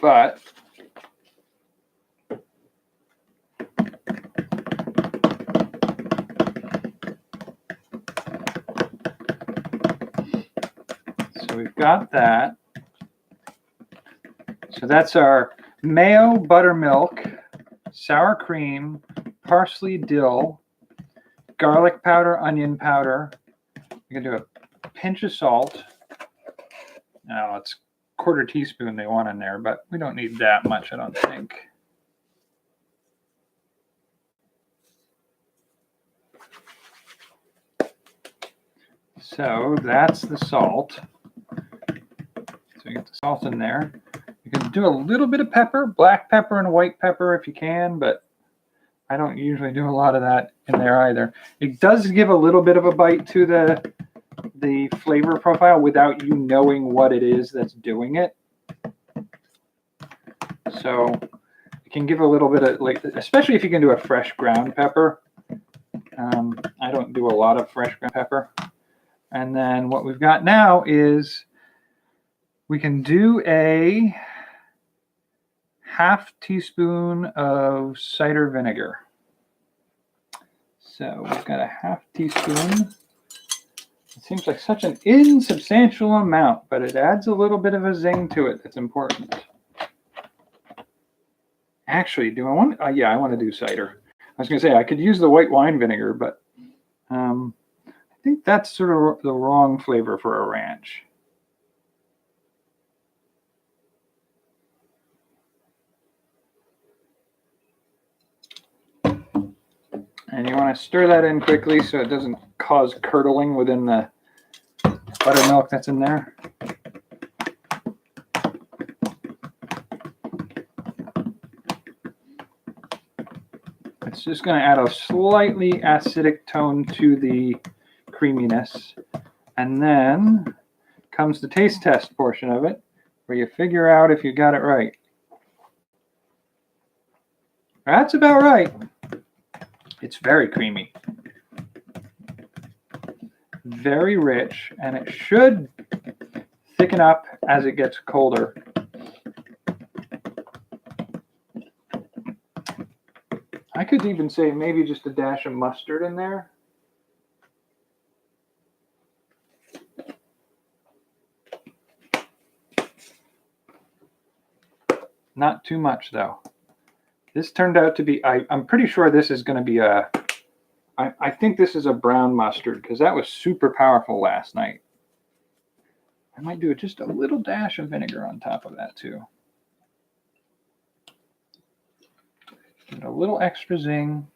But so we've got that. So that's our mayo, buttermilk, sour cream, parsley, dill, garlic powder, onion powder. We're going to do a pinch of salt. Now it's 1/4 teaspoon they want in there, but we don't need that much, I don't think. So that's the salt. So you get the salt in there. You can do a little bit of pepper, black pepper and white pepper if you can, but I don't usually do a lot of that in there either. It does give a little bit of a bite to the flavor profile without you knowing what it is that's doing it. So it can give a little bit of, like, especially if you can do a fresh ground pepper. I don't do a lot of fresh ground pepper. And then what we've got now is we can do a half teaspoon of cider vinegar. So we've got a half teaspoon. It seems like such an insubstantial amount, but it adds a little bit of a zing to it that's important. Actually, do I want? Yeah, I want to do cider. I was going to say I could use the white wine vinegar, but I think that's sort of the wrong flavor for a ranch. And you want to stir that in quickly so it doesn't cause curdling within the buttermilk that's in there. It's just going to add a slightly acidic tone to the creaminess. And then comes the taste test portion of it, where you figure out if you got it right. That's about right. It's very creamy, very rich, and it should thicken up as it gets colder. I could even say maybe just a dash of mustard in there. Not too much, though. This turned out to be, I'm pretty sure this is going to be I think this is a brown mustard, because that was super powerful last night. I might do just a little dash of vinegar on top of that, too. Give it a little extra zing.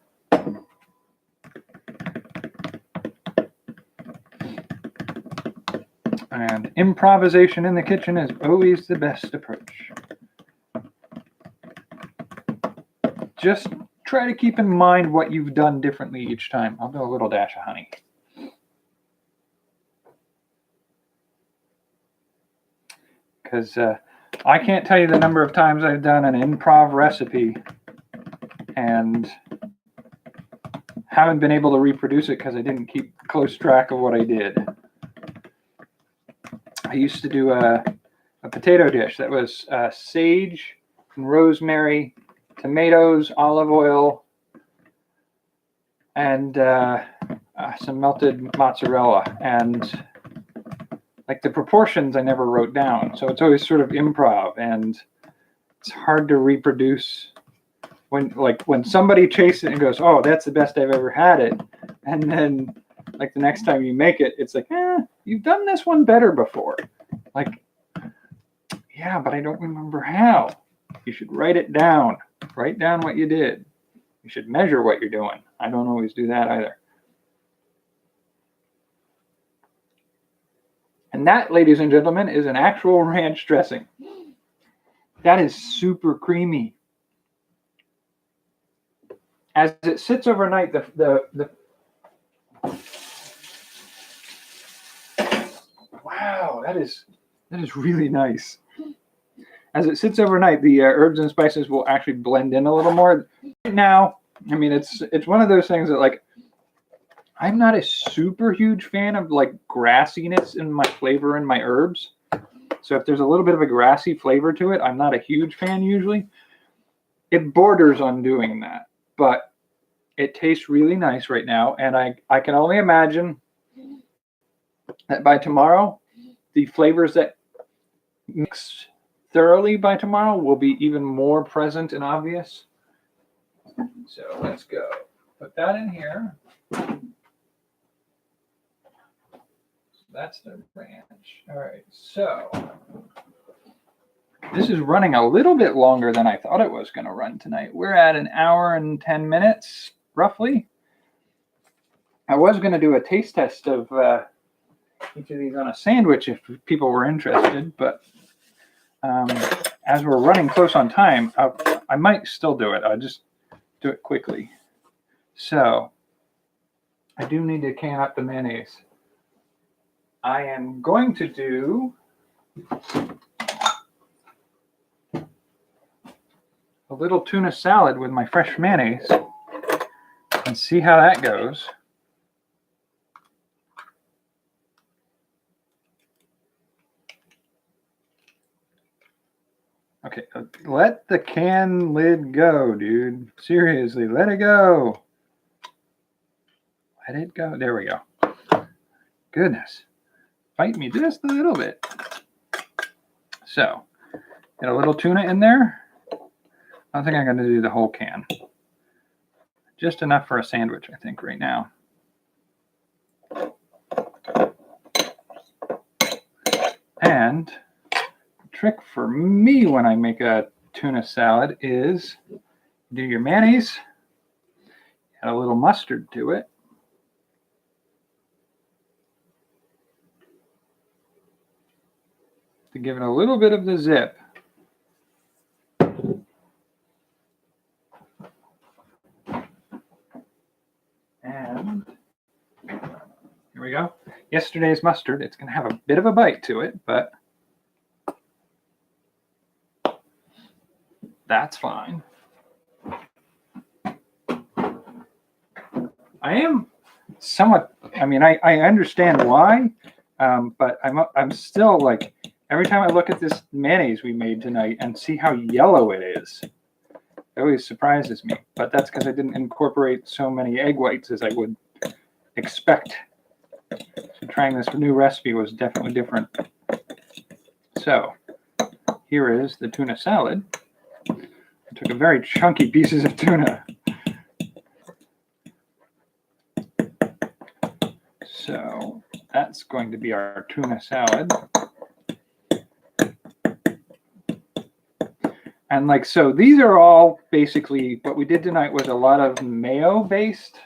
And improvisation in the kitchen is always the best approach. Just try to keep in mind what you've done differently each time. I'll do a little dash of honey. Because I can't tell you the number of times I've done an improv recipe and haven't been able to reproduce it because I didn't keep close track of what I did. I used to do a potato dish that was sage and rosemary, tomatoes, olive oil, and some melted mozzarella. And like the proportions I never wrote down. So it's always sort of improv, and it's hard to reproduce when somebody tastes it and goes, oh, that's the best I've ever had it. And then like the next time you make it, it's like, you've done this one better before. Like, yeah, but I don't remember how. You should write it down. Write down what you did. You should measure what you're doing. I don't always do that either. And that, ladies and gentlemen, is an actual ranch dressing. That is super creamy. As it sits overnight, wow, that is really nice. As it sits overnight, the herbs and spices will actually blend in a little more. Right now, I mean, it's one of those things that, like, I'm not a super huge fan of like grassiness in my flavor in my herbs. So if there's a little bit of a grassy flavor to it, I'm not a huge fan usually. It borders on doing that, but it tastes really nice right now. And I can only imagine that by tomorrow, the flavors that mix thoroughly by tomorrow will be even more present and obvious. So let's go. Put that in here. That's the ranch. All right, so this is running a little bit longer than I thought it was going to run tonight. We're at an hour and 10 minutes, roughly. I was going to do a taste test of each of these on a sandwich if people were interested, but as we're running close on time, I might still do it. I'll just do it quickly. So I do need to can up the mayonnaise. I am going to do a little tuna salad with my fresh mayonnaise and see how that goes. Okay, let the can lid go, dude. Seriously, let it go. Let it go. There we go. Goodness. Fight me just a little bit. So, get a little tuna in there. I don't think I'm going to do the whole can. Just enough for a sandwich, I think, right now. And trick for me when I make a tuna salad is do your mayonnaise, add a little mustard to it, to give it a little bit of the zip. And here we go. Yesterday's mustard, it's going to have a bit of a bite to it, but that's fine. I am somewhat, I mean, I understand why, but I'm still like, every time I look at this mayonnaise we made tonight and see how yellow it is, it always surprises me. But that's because I didn't incorporate so many egg whites as I would expect. So trying this new recipe was definitely different. So here is the tuna salad. I took a very chunky pieces of tuna. So that's going to be our tuna salad. And like, so these are all basically, what we did tonight was a lot of mayo-based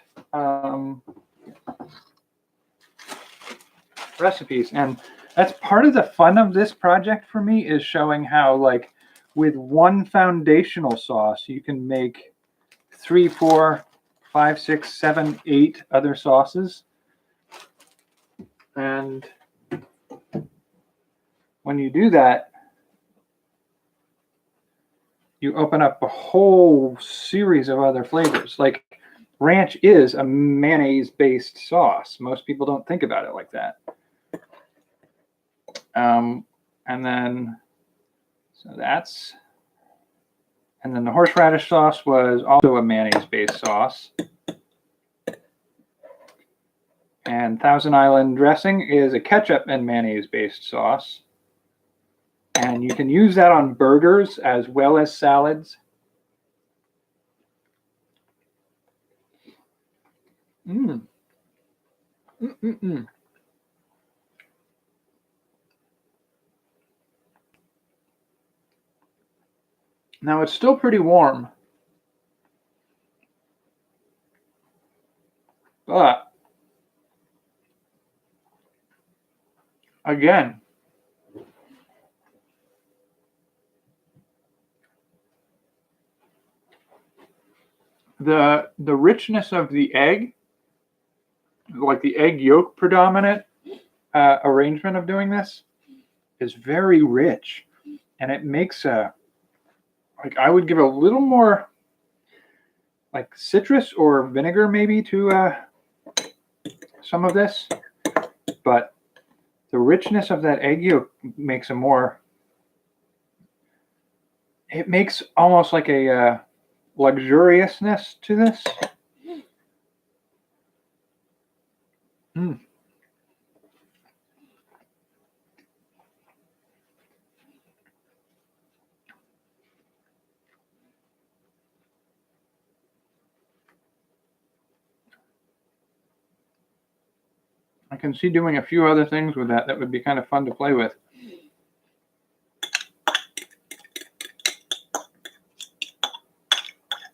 recipes. And that's part of the fun of this project for me, is showing how, like, with one foundational sauce, you can make 3, 4, 5, 6, 7, 8 other sauces. And when you do that, you open up a whole series of other flavors. Like, ranch is a mayonnaise-based sauce. Most people don't think about it like that. And then, so that's, and then the horseradish sauce was also a mayonnaise-based sauce. And Thousand Island dressing is a ketchup and mayonnaise-based sauce. And you can use that on burgers as well as salads. Mmm. Mm-mm-mm. Now it's still pretty warm, but again, the richness of the egg, like the egg yolk predominant arrangement of doing this, is very rich, and it makes a, like, I would give a little more like citrus or vinegar maybe to some of this, but the richness of that egg yolk makes a more, it makes almost like a luxuriousness to this. Mm. I can see doing a few other things with that would be kind of fun to play with.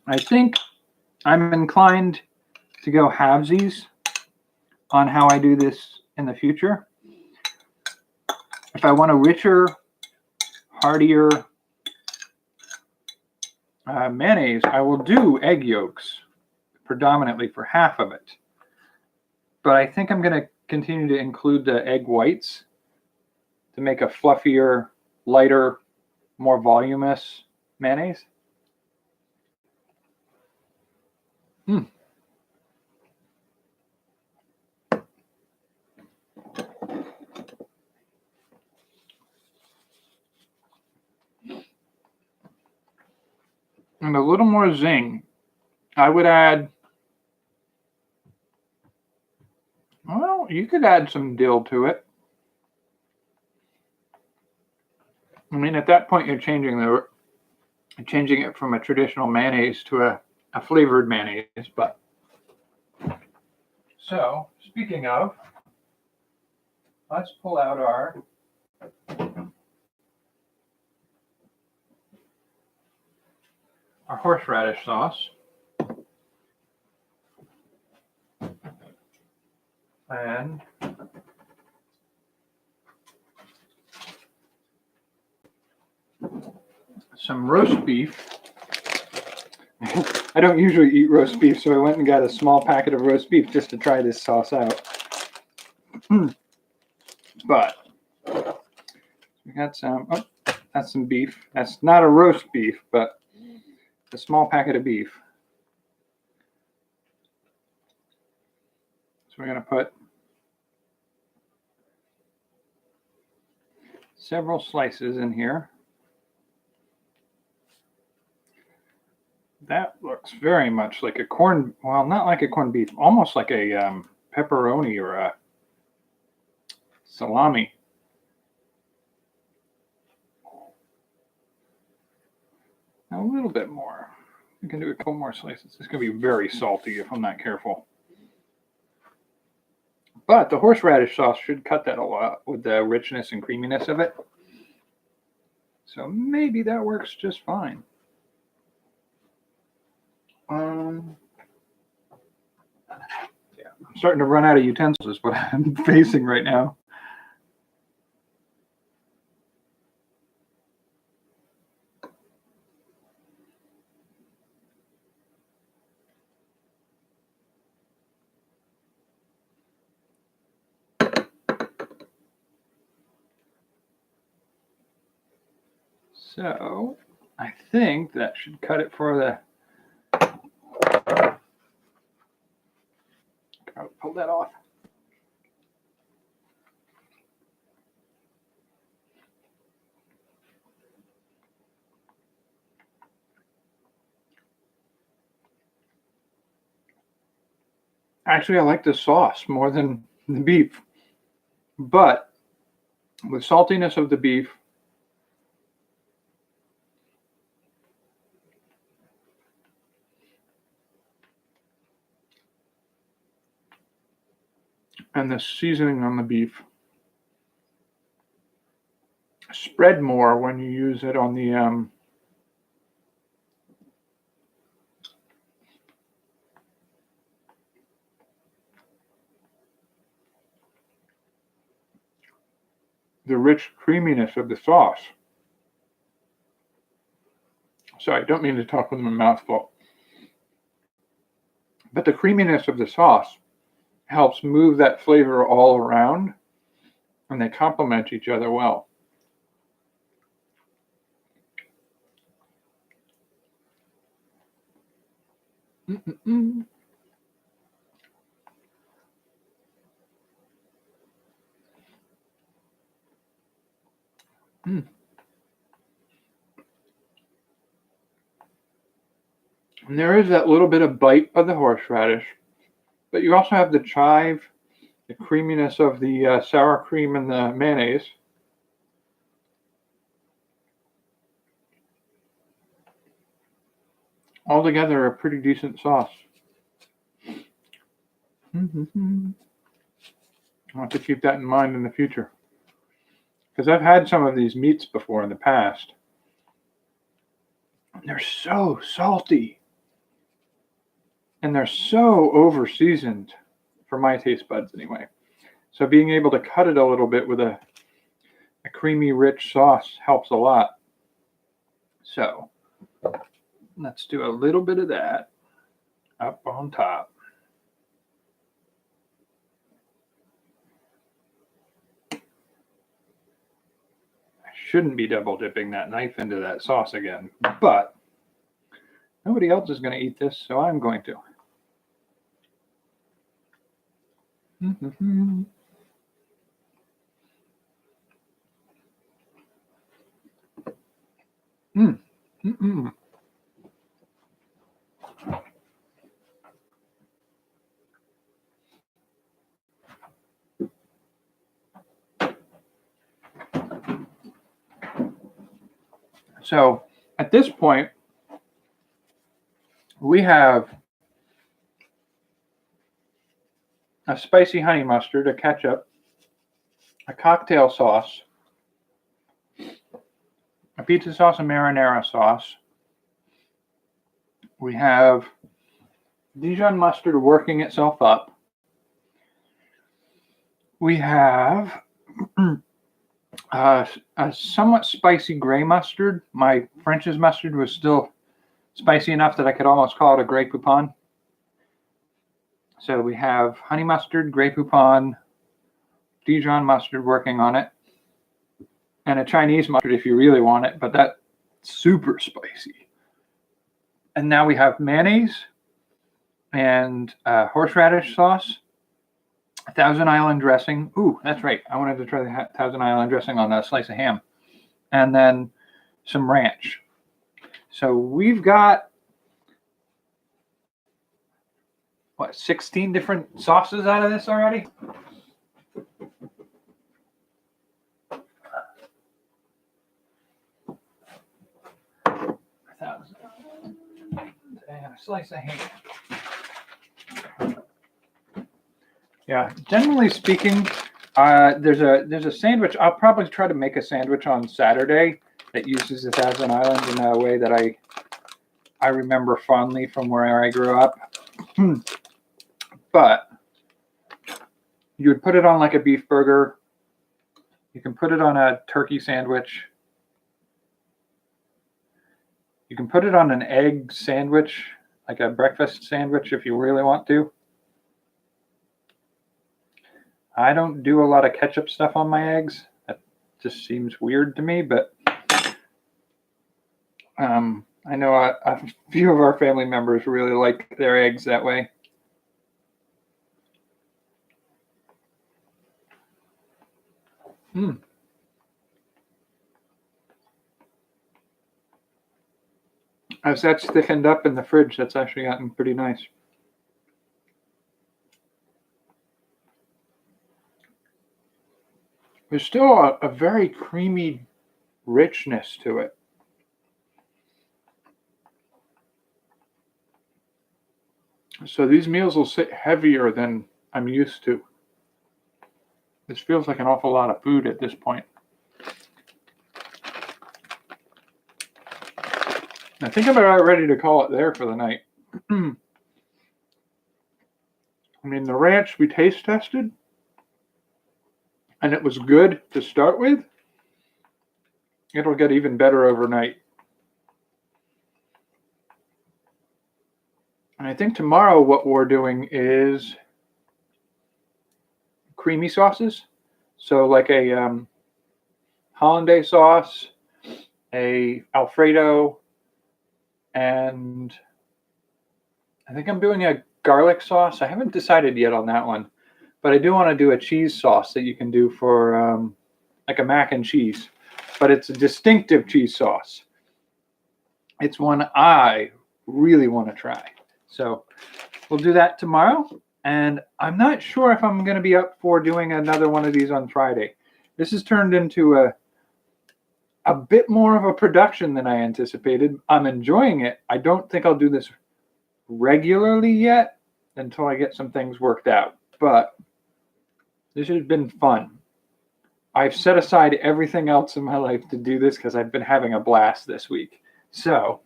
I think I'm inclined to go halvesies on how I do this in the future. If I want a richer, heartier mayonnaise, I will do egg yolks predominantly for half of it. But I think I'm going to continue to include the egg whites to make a fluffier, lighter, more voluminous mayonnaise. And a little more zing. I would add, well, you could add some dill to it. I mean, at that point, you're changing it from a traditional mayonnaise to a flavored mayonnaise. But so, speaking of, let's pull out our horseradish sauce. And some roast beef. I don't usually eat roast beef, so I went and got a small packet of roast beef just to try this sauce out. But we got some, that's some beef. That's not a roast beef, but a small packet of beef. So we're going to put several slices in here. That looks very much like a corn, well, not like a corned beef, almost like a pepperoni or a salami. A little bit more. We can do a couple more slices. It's going to be very salty if I'm not careful. But the horseradish sauce should cut that a lot with the richness and creaminess of it. So maybe that works just fine. Yeah, I'm starting to run out of utensils, is what I'm facing right now. So I think that should cut it for the. I'll pull that off. Actually, I like the sauce more than the beef, but the saltiness of the beef and the seasoning on the beef spread more when you use it on the rich creaminess of the sauce. Sorry, I don't mean to talk with my mouth full. But the creaminess of the sauce helps move that flavor all around, and they complement each other well. Mm-mm-mm. Mm. And there is that little bit of bite of the horseradish, but you also have the chive, the creaminess of the sour cream and the mayonnaise. Altogether, a pretty decent sauce. Mm-hmm. I'll have to keep that in mind in the future, because I've had some of these meats before in the past. They're so salty. And they're so over seasoned for my taste buds anyway. So being able to cut it a little bit with a creamy, rich sauce helps a lot. So Let's do a little bit of that up on top. I shouldn't be double dipping that knife into that sauce again, but nobody else is going to eat this, so I'm going to. Mm-hmm. Mm-mm. So at this point, we have a spicy honey mustard, a ketchup, a cocktail sauce, a pizza sauce and marinara sauce. We have Dijon mustard working itself up. We have a somewhat spicy gray mustard. My French's mustard was still spicy enough that I could almost call it a Grey Poupon. So we have honey mustard, Grey Poupon, Dijon mustard working on it, and a Chinese mustard if you really want it, but that's super spicy. And now we have mayonnaise and horseradish sauce, Thousand Island dressing. Ooh, that's right. I wanted to try the Thousand Island dressing on a slice of ham. And then some ranch. So we've got, 16 different sauces out of this already? And a slice of ham. Yeah, generally speaking, there's a sandwich. I'll probably try to make a sandwich on Saturday that uses the Thousand Island in a way that I remember fondly from where I grew up. But you would put it on like a beef burger. You can put it on a turkey sandwich. You can put it on an egg sandwich, like a breakfast sandwich if you really want to. I don't do a lot of ketchup stuff on my eggs. That just seems weird to me, but I know a few of our family members really like their eggs that way. As that's thickened up in the fridge, that's actually gotten pretty nice. There's still a very creamy richness to it. So these meals will sit heavier than I'm used to. This feels like an awful lot of food at this point. I think I'm about ready to call it there for the night. I mean, the ranch we taste tested, and it was good to start with. It'll get even better overnight. And I think tomorrow what we're doing is creamy sauces. So like a hollandaise sauce, a Alfredo, and I think I'm doing a garlic sauce. I haven't decided yet on that one, but I do want to do a cheese sauce that you can do for like a mac and cheese, but it's a distinctive cheese sauce. It's one I really want to try. So we'll do that tomorrow. And I'm not sure if I'm going to be up for doing another one of these on Friday. This has turned into a bit more of a production than I anticipated. I'm enjoying it. I don't think I'll do this regularly yet until I get some things worked out. But this has been fun. I've set aside everything else in my life to do this because I've been having a blast this week. So,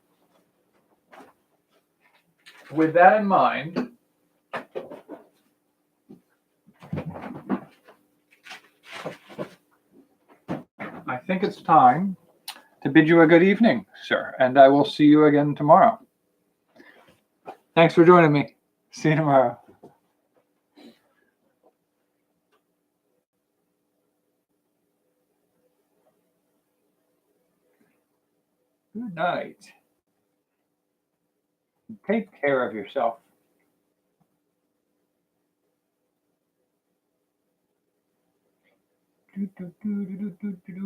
with that in mind, I think it's time to bid you a good evening, sir, and I will see you again tomorrow. Thanks for joining me. See you tomorrow. Good night. Take care of yourself. Do, do, do, do, do, do, do.